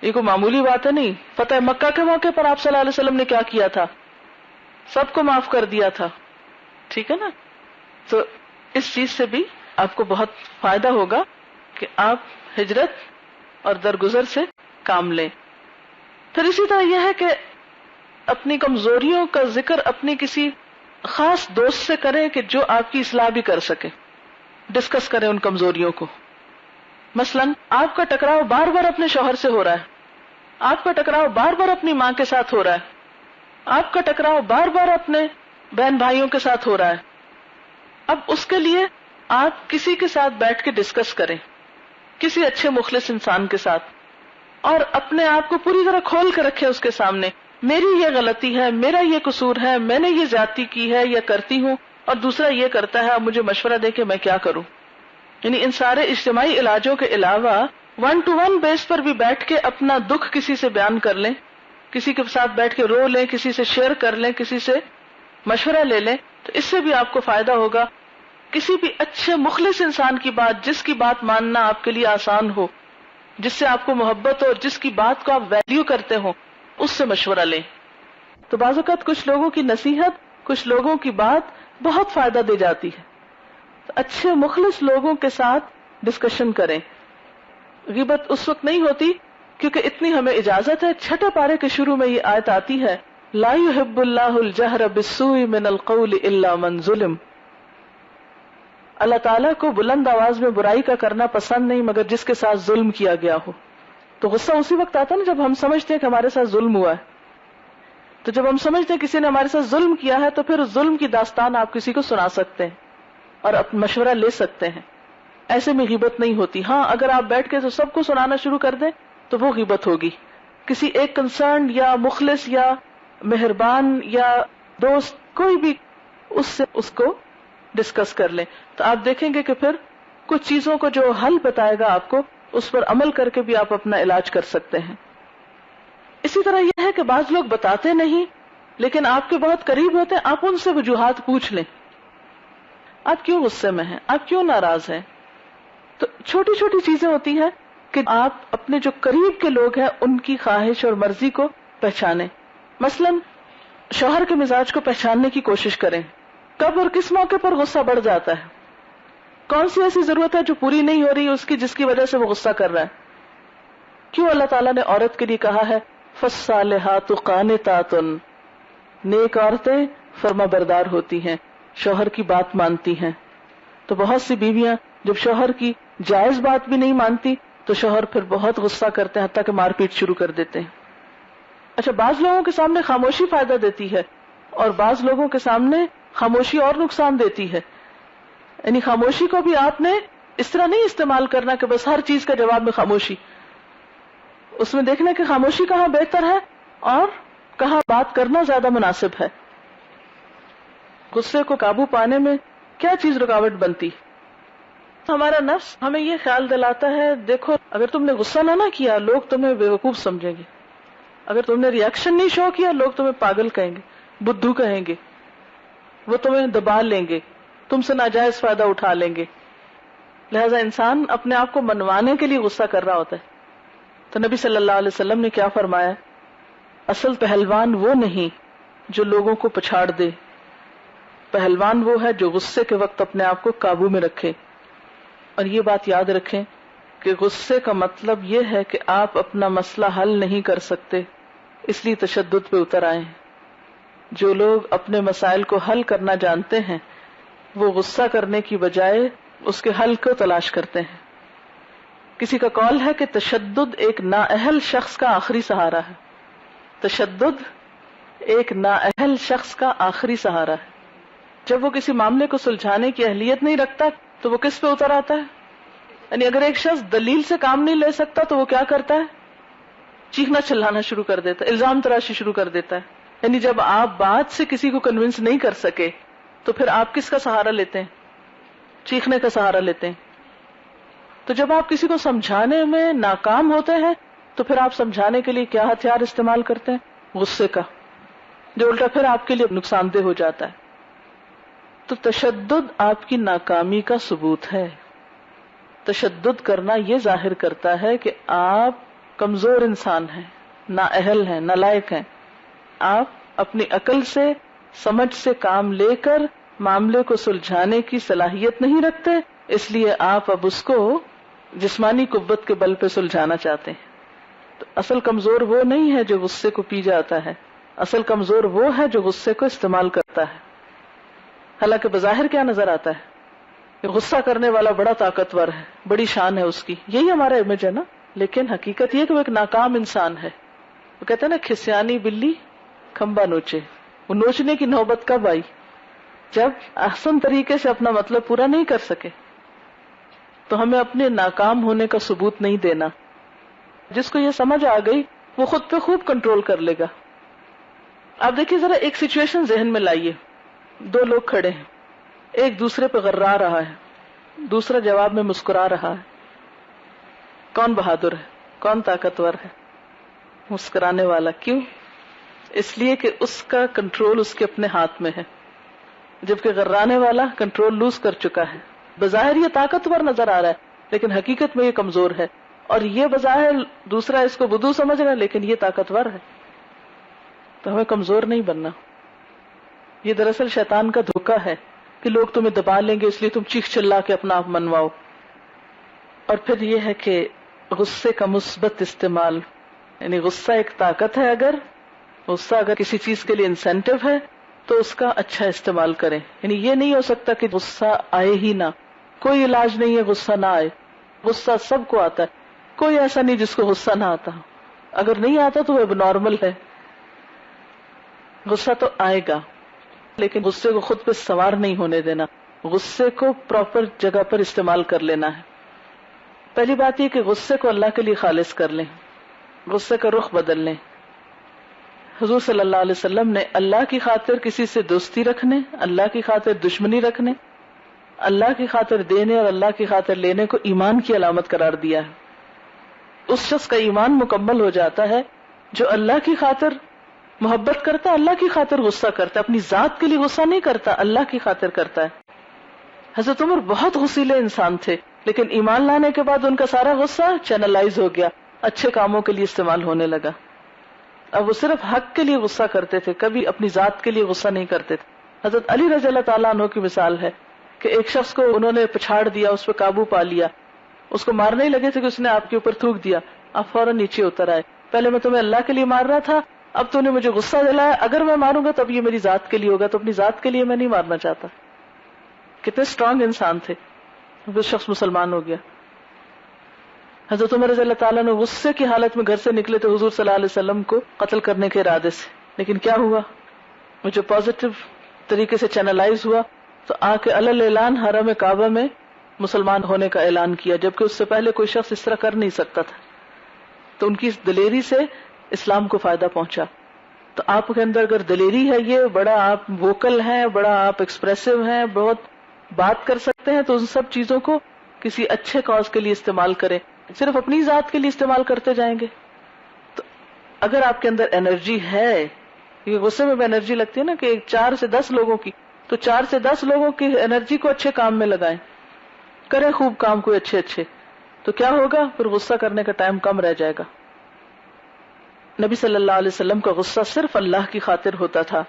S1: یہ کوئی معمولی بات ہے نہیں. فتح مکہ کے موقع پر آپ صلی اللہ علیہ وسلم نے کیا کیا تھا؟ سب کو معاف کر دیا تھا. ٹھیک ہے نا؟ تو اس چیز سے بھی آپ کو بہت فائدہ ہوگا کہ آپ ہجرت اور درگزر سے کام لیں. پھر اسی طرح یہ ہے کہ اپنی کمزوریوں کا ذکر اپنی کسی خاص دوست سے کریں کہ جو آپ کی اصلاح بھی کر سکے. ڈسکس کریں ان کمزوریوں کو. مثلا آپ کا ٹکراؤ بار بار اپنے شوہر سے ہو رہا ہے، آپ کا ٹکراؤ بار بار اپنی ماں کے ساتھ ہو رہا ہے، آپ کا ٹکراؤ بار بار اپنے بہن بھائیوں کے ساتھ ہو رہا ہے. اب اس کے لیے آپ کسی کے ساتھ بیٹھ کے ڈسکس کریں، کسی اچھے مخلص انسان کے ساتھ، اور اپنے آپ کو پوری طرح کھول کے رکھیں اس کے سامنے. میری یہ غلطی ہے، میرا یہ قصور ہے، میں نے یہ زیادتی کی ہے یا کرتی ہوں، اور دوسرا یہ کرتا ہے، اب مجھے مشورہ دے کہ میں کیا کروں. یعنی ان سارے اجتماعی علاجوں کے علاوہ 1 to 1 بیس پر بھی بیٹھ کے اپنا دکھ کسی سے بیان کر لیں، کسی کے ساتھ بیٹھ کے رو لیں، کسی سے شیئر کر لیں، کسی سے مشورہ لے لیں، تو اس سے بھی آپ کو فائدہ ہوگا. کسی بھی اچھے مخلص انسان کی بات، جس کی بات ماننا آپ کے لیے آسان ہو، جس سے آپ کو محبت ہو اور جس کی بات کو آپ ویلیو کرتے ہو، اس سے مشورہ لیں. تو بعض اوقات کچھ لوگوں کی نصیحت، کچھ لوگوں کی بات بہت فائدہ دے جاتی ہے. تو اچھے مخلص لوگوں کے ساتھ ڈسکشن کریں. غیبت اس وقت نہیں ہوتی کیونکہ اتنی ہمیں اجازت ہے. 6 پارے کے شروع میں یہ آیت آتی ہے، لا يحب اللہ الجہر بالسوء من القول الا من ظلم. اللہ تعالیٰ کو بلند آواز میں برائی کا کرنا پسند نہیں مگر جس کے ساتھ ظلم کیا گیا ہو. تو غصہ اسی وقت آتا ہے نا جب ہم سمجھتے ہیں کہ ہمارے ساتھ ظلم ہوا ہے. تو جب ہم سمجھتے ہیں کسی نے ہمارے ساتھ ظلم کیا ہے تو پھر اس ظلم کی داستان آپ کسی کو سنا سکتے ہیں اور مشورہ لے سکتے ہیں. ایسے میں غیبت نہیں ہوتی. ہاں اگر آپ بیٹھ کے تو سب کو سنانا شروع کر دیں تو وہ غیبت ہوگی. کسی ایک کنسرن یا مخلص یا مہربان یا دوست کوئی بھی اس سے اس کو ڈسکس کر لیں تو آپ دیکھیں گے کہ پھر کچھ چیزوں کو جو حل بتائے گا آپ کو اس پر عمل کر کے بھی آپ اپنا علاج کر سکتے ہیں. اسی طرح یہ ہے کہ بعض لوگ بتاتے نہیں لیکن آپ کے بہت قریب ہوتے ہیں، آپ ان سے وجوہات پوچھ لیں. آپ کیوں غصے میں ہیں, آپ کیوں ناراض ہیں. تو چھوٹی چھوٹی چیزیں ہوتی ہیں کہ آپ اپنے جو قریب کے لوگ ہیں ان کی خواہش اور مرضی کو پہچانیں. مثلا شوہر کے مزاج کو پہچاننے کی کوشش کریں, کب اور کس موقع پر غصہ بڑھ جاتا ہے, کون سی ایسی ضرورت ہے جو پوری نہیں ہو رہی اس کی جس کی وجہ سے وہ غصہ کر رہا ہے. کیوں اللہ تعالیٰ نے عورت کے لیے کہا ہے فالصالحات قانتات, نیک عورتیں فرما بردار ہوتی ہیں, شوہر کی بات مانتی ہیں. تو بہت سی بیویاں جب شوہر کی جائز بات بھی نہیں مانتی تو شوہر پھر بہت غصہ کرتے ہیں, حتیٰ کہ مار پیٹ شروع کر دیتے ہیں. اچھا, بعض لوگوں کے سامنے خاموشی فائدہ دیتی ہے اور بعض لوگوں کے سامنے خاموشی اور نقصان دیتی ہے. یعنی خاموشی کو بھی آپ نے اس طرح نہیں استعمال کرنا کہ بس ہر چیز کا جواب میں خاموشی. اس میں دیکھنا کہ خاموشی کہاں بہتر ہے اور کہاں بات کرنا زیادہ مناسب ہے. غصے کو قابو پانے میں کیا چیز رکاوٹ بنتی؟ ہمارا نفس ہمیں یہ خیال دلاتا ہے دیکھو اگر تم نے غصہ نہ کیا لوگ تمہیں بیوقوف سمجھیں گے, اگر تم نے ری ایکشن نہیں شو کیا لوگ تمہیں پاگل کہیں گے, بدھو کہیں گے, وہ تمہیں دبا لیں گے, تم سے ناجائز فائدہ اٹھا لیں گے. لہذا انسان اپنے آپ کو منوانے کے لیے غصہ کر رہا ہوتا ہے. تو نبی صلی اللہ علیہ وسلم نے کیا فرمایا, اصل پہلوان وہ نہیں جو لوگوں کو پچھاڑ دے, پہلوان وہ ہے جو غصے کے وقت اپنے آپ کو قابو میں رکھے. اور یہ بات یاد رکھیں کہ غصے کا مطلب یہ ہے کہ آپ اپنا مسئلہ حل نہیں کر سکتے, اس لیے تشدد پہ اتر آئے ہیں. جو لوگ اپنے مسائل کو حل کرنا جانتے ہیں وہ غصہ کرنے کی بجائے اس کے حل کو تلاش کرتے ہیں. کسی کا قول ہے کہ تشدد ایک نااہل شخص کا آخری سہارا ہے. تشدد ایک نااہل شخص کا آخری سہارا ہے. جب وہ کسی معاملے کو سلجھانے کی اہلیت نہیں رکھتا تو وہ کس پہ اتر آتا ہے؟ یعنی اگر ایک شخص دلیل سے کام نہیں لے سکتا تو وہ کیا کرتا ہے؟ چیخنا چلانا شروع کر دیتا ہے, الزام تراشی شروع کر دیتا ہے. یعنی جب آپ بات سے کسی کو کنونس نہیں کر سکے تو پھر آپ کس کا سہارا لیتے ہیں؟ چیخنے کا سہارا لیتے ہیں. تو جب آپ کسی کو سمجھانے میں ناکام ہوتے ہیں تو پھر آپ سمجھانے کے لیے کیا ہتھیار استعمال کرتے ہیں؟ غصے کا, جو الٹا پھر آپ کے لیے نقصان دہ ہو جاتا ہے. تو تشدد آپ کی ناکامی کا ثبوت ہے. تشدد کرنا یہ ظاہر کرتا ہے کہ آپ کمزور انسان ہیں, نااہل ہیں, نالائق ہیں. آپ اپنی عقل سے, سمجھ سے کام لے کر معاملے کو سلجھانے کی صلاحیت نہیں رکھتے, اس لیے آپ اب اس کو جسمانی قوت کے بل پہ سلجھانا چاہتے ہیں. تو اصل کمزور وہ نہیں ہے جو غصے کو پی جاتا ہے, اصل کمزور وہ ہے جو غصے کو استعمال کرتا ہے. حالانکہ بظاہر کیا نظر آتا ہے کہ غصہ کرنے والا بڑا طاقتور ہے, بڑی شان ہے اس کی, یہی ہمارا امیج ہے نا. لیکن حقیقت یہ کہ وہ ایک ناکام انسان ہے. وہ کہتے ہیں نا کھسیانی بلی کھمبا نوچے. وہ نوچنے کی نوبت کب آئی؟ جب احسن طریقے سے اپنا مطلب پورا نہیں کر سکے. تو ہمیں اپنے ناکام ہونے کا ثبوت نہیں دینا. جس کو یہ سمجھ آ گئی وہ خود پہ خوب کنٹرول کر لے گا. آپ دیکھیے ذرا ایک سچویشن ذہن میں لائیے. دو لوگ کھڑے ہیں, ایک دوسرے پہ غرا رہا ہے, دوسرا جواب میں مسکرا رہا ہے. کون بہادر ہے, کون طاقتور ہے؟ مسکرانے والا. کیوں؟ اس لیے کہ اس کا کنٹرول اس کے اپنے ہاتھ میں ہے, جبکہ غرانے والا کنٹرول لوز کر چکا ہے. بظاہر یہ طاقتور نظر آ رہا ہے لیکن حقیقت میں یہ کمزور ہے, اور یہ بظاہر دوسرا اس کو بدو سمجھ رہا ہے لیکن یہ طاقتور ہے. تو ہمیں کمزور نہیں بننا. یہ دراصل شیطان کا دھوکہ ہے کہ لوگ تمہیں دبا لیں گے اس لیے تم چیخ چلا کے اپنا آپ منواؤ. اور پھر یہ ہے کہ غصے کا مثبت استعمال, یعنی غصہ ایک طاقت ہے. اگر غصہ اگر کسی چیز کے لیے انسینٹیو ہے تو اس کا اچھا استعمال کریں. یعنی یہ نہیں ہو سکتا کہ غصہ آئے ہی نہ. کوئی علاج نہیں ہے غصہ نہ آئے. غصہ سب کو آتا ہے, کوئی ایسا نہیں جس کو غصہ نہ آتا. اگر نہیں آتا تو وہ اب نارمل ہے. غصہ تو آئے گا لیکن غصے کو خود پہ سوار نہیں ہونے دینا, غصے کو پراپر جگہ پر استعمال کر لینا ہے. پہلی بات یہ کہ غصے کو اللہ کے لیے خالص کر لیں, غصے کا رخ بدل لیں. حضور صلی اللہ علیہ وسلم نے اللہ کی خاطر کسی سے دوستی رکھنے, اللہ کی خاطر دشمنی رکھنے, اللہ کی خاطر دینے اور اللہ کی خاطر لینے کو ایمان کی علامت قرار دیا ہے. اس شخص کا ایمان مکمل ہو جاتا ہے جو اللہ کی خاطر محبت کرتا ہے, اللہ کی خاطر غصہ کرتا ہے, اپنی ذات کے لیے غصہ نہیں کرتا, اللہ کی خاطر کرتا ہے. حضرت عمر بہت غصیلے انسان تھے، لیکن ایمان لانے کے بعد ان کا سارا غصہ چینلائز ہو گیا، اچھے کاموں کے لیے استعمال ہونے لگا. اب وہ صرف حق کے لیے غصہ کرتے تھے، کبھی اپنی ذات کے لیے غصہ نہیں کرتے تھے. حضرت علی رضی اللہ تعالیٰ عنہ کی مثال ہے کہ ایک شخص کو انہوں نے پچھاڑ دیا، اس پہ قابو پا لیا، اس کو مارنے ہی لگے تھے کہ اس نے آپ کے اوپر تھوک دیا، آپ فوراً نیچے اتر آئے. پہلے میں تمہیں اللہ کے لیے مار رہا تھا، اب تو نے مجھے غصہ دلایا، اگر میں ماروں گا تب یہ میری ذات کے لیے ہوگا، تو اپنی ذات کے لیے میں نہیں مارنا چاہتا. کتنے اسٹرانگ انسان تھے. وہ شخص مسلمان ہو گیا. حضرت عمر رضی اللہ تعالیٰ نے غصے کی حالت میں گھر سے نکلے تو حضور صلی اللہ علیہ وسلم کو قتل کرنے کے ارادے سے، لیکن کیا ہوا، وہ جو پازیٹیو طریقے سے چینلائز ہوا تو آ کے علل اعلان حرم کعبہ میں مسلمان ہونے کا اعلان کیا، جبکہ اس سے پہلے کوئی شخص اس طرح کر نہیں سکتا تھا. تو ان کی اس دلیری سے اسلام کو فائدہ پہنچا. تو آپ کے اندر اگر دلیری ہے، یہ بڑا آپ ووکل ہیں، بڑا آپ ایکسپریسو ہیں، بہت بات کر سکتے ہیں، تو ان سب چیزوں کو کسی اچھے کاز کے لیے استعمال کریں. صرف اپنی ذات کے لیے استعمال کرتے جائیں گے تو اگر آپ کے اندر انرجی ہے، یہ غصے میں بھی انرجی لگتی ہے نا کہ 4 سے 10 لوگوں کی، تو 4 سے 10 لوگوں کی انرجی کو اچھے کام میں لگائیں، کریں خوب کام کوئی اچھے، تو کیا ہوگا، پھر غصہ کرنے کا ٹائم کم رہ جائے گا. نبی صلی اللہ علیہ وسلم کا غصہ صرف اللہ کی خاطر ہوتا تھا.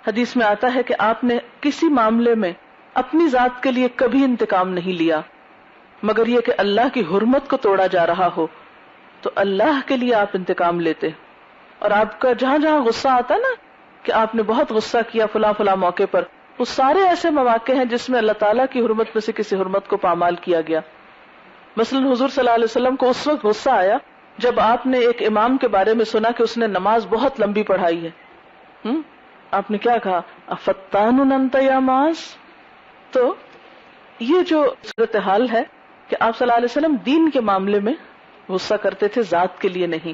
S1: حدیث میں آتا ہے کہ آپ نے کسی معاملے میں اپنی ذات کے لیے کبھی انتقام نہیں لیا، مگر یہ کہ اللہ کی حرمت کو توڑا جا رہا ہو تو اللہ کے لیے آپ انتقام لیتے. اور آپ کا جہاں جہاں غصہ آتا نا کہ آپ نے بہت غصہ کیا فلاں موقع پر، وہ سارے ایسے مواقع ہیں جس میں اللہ تعالیٰ کی حرمت میں سے کسی حرمت کو پامال کیا گیا. مثلا حضور صلی اللہ علیہ وسلم کو اس وقت غصہ آیا جب آپ نے ایک امام کے بارے میں سنا کہ اس نے نماز بہت لمبی پڑھائی ہے. آپ نے کیا کہا، افتان انت یا معاذ. تو یہ جو صورتحال ہے کہ آپ صلی اللہ علیہ وسلم دین کے معاملے میں غصہ کرتے تھے، ذات کے لیے نہیں.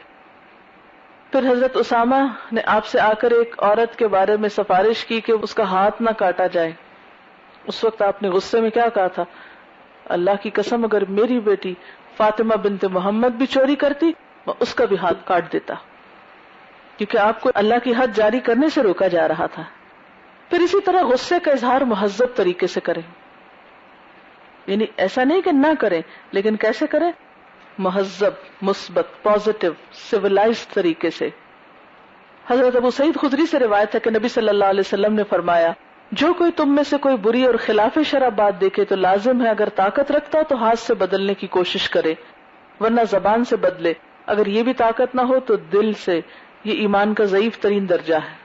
S1: پھر حضرت اسامہ نے آپ سے آ کر ایک عورت کے بارے میں سفارش کی کہ اس کا ہاتھ نہ کاٹا جائے. اس وقت آپ نے غصے میں کیا کہا تھا، اللہ کی قسم اگر میری بیٹی فاطمہ بنت محمد بھی چوری کرتی میں اس کا بھی ہاتھ کاٹ دیتا، کیونکہ آپ کو اللہ کی حد جاری کرنے سے روکا جا رہا تھا. پھر اسی طرح غصے کا اظہار مہذب طریقے سے کریں، یعنی ایسا نہیں کہ نہ کریں، لیکن کیسے کریں، مہذب، مثبت، پازیٹیو، سویلائز طریقے سے. حضرت ابو سعید خدری سے روایت ہے کہ نبی صلی اللہ علیہ وسلم نے فرمایا، جو کوئی تم میں سے کوئی بری اور خلاف شرع بات دیکھے تو لازم ہے اگر طاقت رکھتا تو ہاتھ سے بدلنے کی کوشش کرے، ورنہ زبان سے بدلے، اگر یہ بھی طاقت نہ ہو تو دل سے. یہ ایمان کا ضعیف ترین درجہ ہے.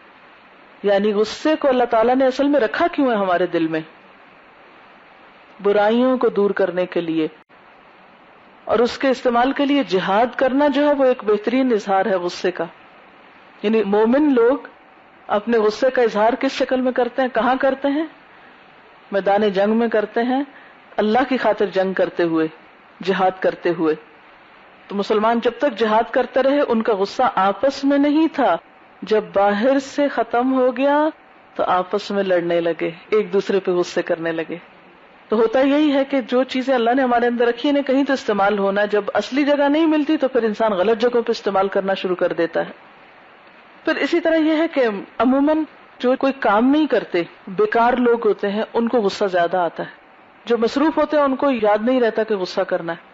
S1: یعنی غصے کو اللہ تعالیٰ نے اصل میں رکھا کیوں ہے ہمارے دل میں، برائیوں کو دور کرنے کے لیے، اور اس کے استعمال کے لیے جہاد کرنا جو ہے وہ ایک بہترین اظہار ہے غصے کا. یعنی مومن لوگ اپنے غصے کا اظہار کس شکل میں کرتے ہیں، کہاں کرتے ہیں، میدان جنگ میں کرتے ہیں، اللہ کی خاطر جنگ کرتے ہوئے، جہاد کرتے ہوئے. تو مسلمان جب تک جہاد کرتے رہے ان کا غصہ آپس میں نہیں تھا، جب باہر سے ختم ہو گیا تو آپس میں لڑنے لگے، ایک دوسرے پہ غصے کرنے لگے. تو ہوتا یہی ہے کہ جو چیزیں اللہ نے ہمارے اندر رکھی ہیں کہیں تو استعمال ہونا، جب اصلی جگہ نہیں ملتی تو پھر انسان غلط جگہوں پہ استعمال کرنا شروع کر دیتا ہے. پھر اسی طرح یہ ہے کہ عموماً جو کوئی کام نہیں کرتے، بیکار لوگ ہوتے ہیں، ان کو غصہ زیادہ آتا ہے. جو مصروف ہوتے ہیں ان کو یاد نہیں رہتا کہ غصہ کرنا ہے.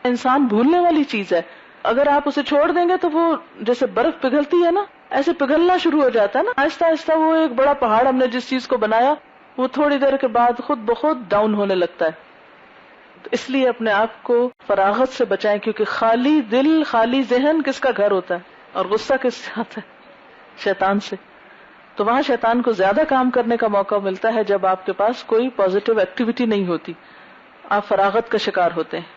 S1: انسان بھولنے والی چیز ہے، اگر آپ اسے چھوڑ دیں گے تو وہ جیسے برف پگھلتی ہے نا، ایسے پگھلنا شروع ہو جاتا ہے نا آہستہ آہستہ. وہ ایک بڑا پہاڑ ہم نے جس چیز کو بنایا وہ تھوڑی دیر کے بعد خود بخود ڈاؤن ہونے لگتا ہے. تو اس لیے اپنے آپ کو فراغت سے بچائیں، کیونکہ خالی دل، خالی ذہن کس کا گھر ہوتا ہے، اور غصہ کس سے آتا ہے، شیطان سے. تو وہاں شیطان کو زیادہ کام کرنے کا موقع ملتا ہے جب آپ کے پاس کوئی پازیٹیو ایکٹیویٹی نہیں ہوتی، آپ فراغت کا شکار ہوتے ہیں.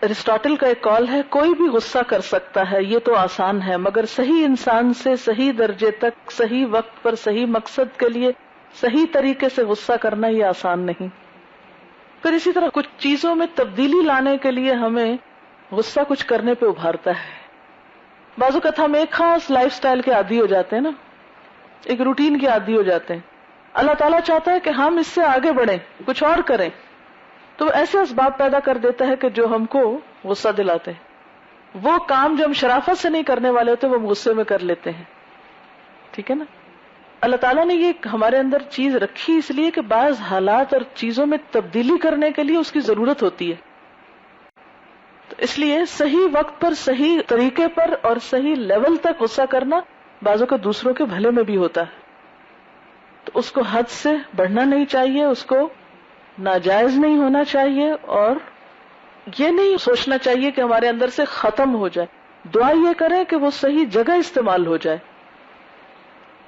S1: ارسطاٹل کا ایک قول ہے، کوئی بھی غصہ کر سکتا ہے، یہ تو آسان ہے، مگر صحیح انسان سے صحیح درجے تک، صحیح وقت پر، صحیح مقصد کے لیے صحیح طریقے سے غصہ کرنا یہ آسان نہیں. پھر اسی طرح کچھ چیزوں میں تبدیلی لانے کے لیے ہمیں غصہ کچھ کرنے پہ ابھارتا ہے. بعض اوقات ہم ایک خاص لائف سٹائل کے عادی ہو جاتے ہیں نا، ایک روٹین کے عادی ہو جاتے ہیں. اللہ تعالیٰ چاہتا ہے کہ ہم اس سے آگے بڑھیں، کچھ اور کریں، تو ایسے اسباب پیدا کر دیتا ہے کہ جو ہم کو غصہ دلاتے ہیں. وہ کام جو ہم شرافت سے نہیں کرنے والے ہوتے وہ ہم غصے میں کر لیتے ہیں. ٹھیک ہے نا. اللہ تعالیٰ نے یہ ہمارے اندر چیز رکھی اس لیے کہ بعض حالات اور چیزوں میں تبدیلی کرنے کے لیے اس کی ضرورت ہوتی ہے. تو اس لیے صحیح وقت پر، صحیح طریقے پر اور صحیح لیول تک غصہ کرنا بعضوں کو دوسروں کے بھلے میں بھی ہوتا ہے. تو اس کو حد سے بڑھنا نہیں چاہیے، اس کو ناجائز نہیں ہونا چاہیے، اور یہ نہیں سوچنا چاہیے کہ ہمارے اندر سے ختم ہو جائے. دعا یہ کریں کہ وہ صحیح جگہ استعمال ہو جائے.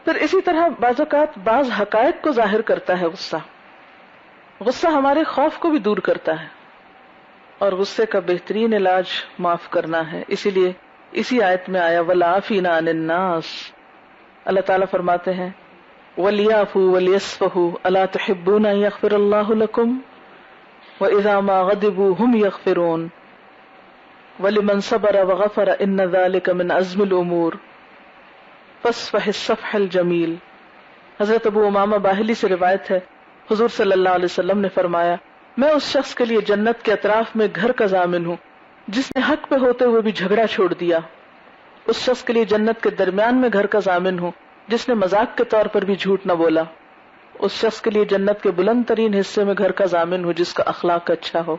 S1: پھر اسی طرح بعض اوقات بعض حقائق کو ظاہر کرتا ہے غصہ. غصہ ہمارے خوف کو بھی دور کرتا ہے، اور غصے کا بہترین علاج معاف کرنا ہے. اسی لیے اسی آیت میں آیا وَالْعَافِينَ عَنِ النَّاسِ. اللہ تعالیٰ فرماتے ہیں وَلْيَعْفُوا وَلْيَصْفَحُوا أَلَا تُحِبُّونَ أَن يَغْفِرَ اللَّهُ لَكُمْ وَإِذَا مَا غَضِبُوا هُمْ يَغْفِرُونَ وَلِمَنْ صَبَرَ وَغَفَرَ إِنَّ ذَلِكَ مِنْ عَزْمِ الْأُمُورِ فَاصْفَحِ الصَّفْحَ الْجَمِيلَ. حضرت ابو امامہ باہلی سے روایت ہے، حضور صلی اللہ علیہ وسلم نے فرمایا میں اس شخص کے لیے جنت کے اطراف میں گھر کا ضامن ہوں جس نے حق پہ ہوتے ہوئے بھی جھگڑا چھوڑ دیا. اس شخص کے لیے جنت کے درمیان میں گھر کا ضامن ہوں جس نے مذاق کے طور پر بھی جھوٹ نہ بولا. اس شخص کے لیے جنت کے بلند ترین حصے میں گھر کا ضامن ہو جس کا اخلاق اچھا ہو.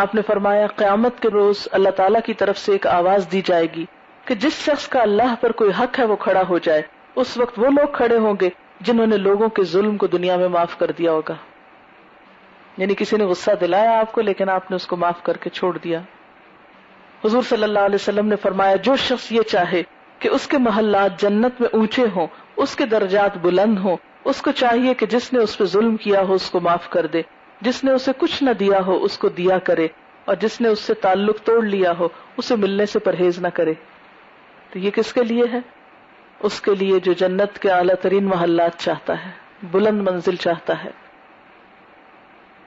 S1: آپ نے فرمایا قیامت کے روز اللہ تعالیٰ کی طرف سے ایک آواز دی جائے گی کہ جس شخص کا اللہ پر کوئی حق ہے وہ کھڑا ہو جائے. اس وقت وہ لوگ کھڑے ہوں گے جنہوں نے لوگوں کے ظلم کو دنیا میں معاف کر دیا ہوگا. یعنی کسی نے غصہ دلایا آپ کو لیکن آپ نے اس کو معاف کر کے چھوڑ دیا. حضور صلی اللہ علیہ وسلم نے فرمایا جو شخص یہ چاہے کہ اس کے محلات جنت میں اونچے ہوں، اس کے درجات بلند ہوں، اس کو چاہیے کہ جس نے اس پہ ظلم کیا ہو اس کو معاف کر دے، جس نے اسے کچھ نہ دیا ہو اس کو دیا کرے، اور جس نے اس سے تعلق توڑ لیا ہو اسے ملنے سے پرہیز نہ کرے. تو یہ کس کے لیے ہے؟ اس کے لیے جو جنت کے اعلیٰ ترین محلات چاہتا ہے، بلند منزل چاہتا ہے.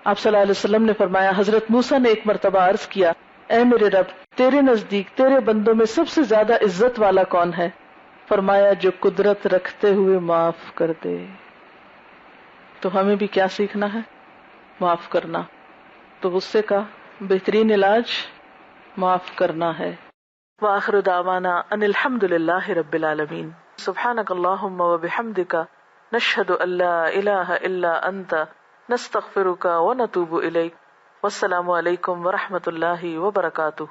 S1: آپ صلی اللہ علیہ وسلم نے فرمایا حضرت موسیٰ نے ایک مرتبہ عرض کیا اے میرے رب تیرے نزدیک تیرے بندوں میں سب سے زیادہ عزت والا کون ہے؟ فرمایا جو قدرت رکھتے ہوئے معاف کر دے. تو ہمیں بھی کیا سیکھنا ہے؟ معاف کرنا. تو غصے کا بہترین علاج معاف کرنا ہے. وآخر دعوانا ان الحمد للہ رب العالمین. سبحانک اللہم وبحمدک نشہد ان لا الہ الا انت نستغفرک ونتوب الیک. والسلام علیکم ورحمۃ اللہ وبرکاتہ.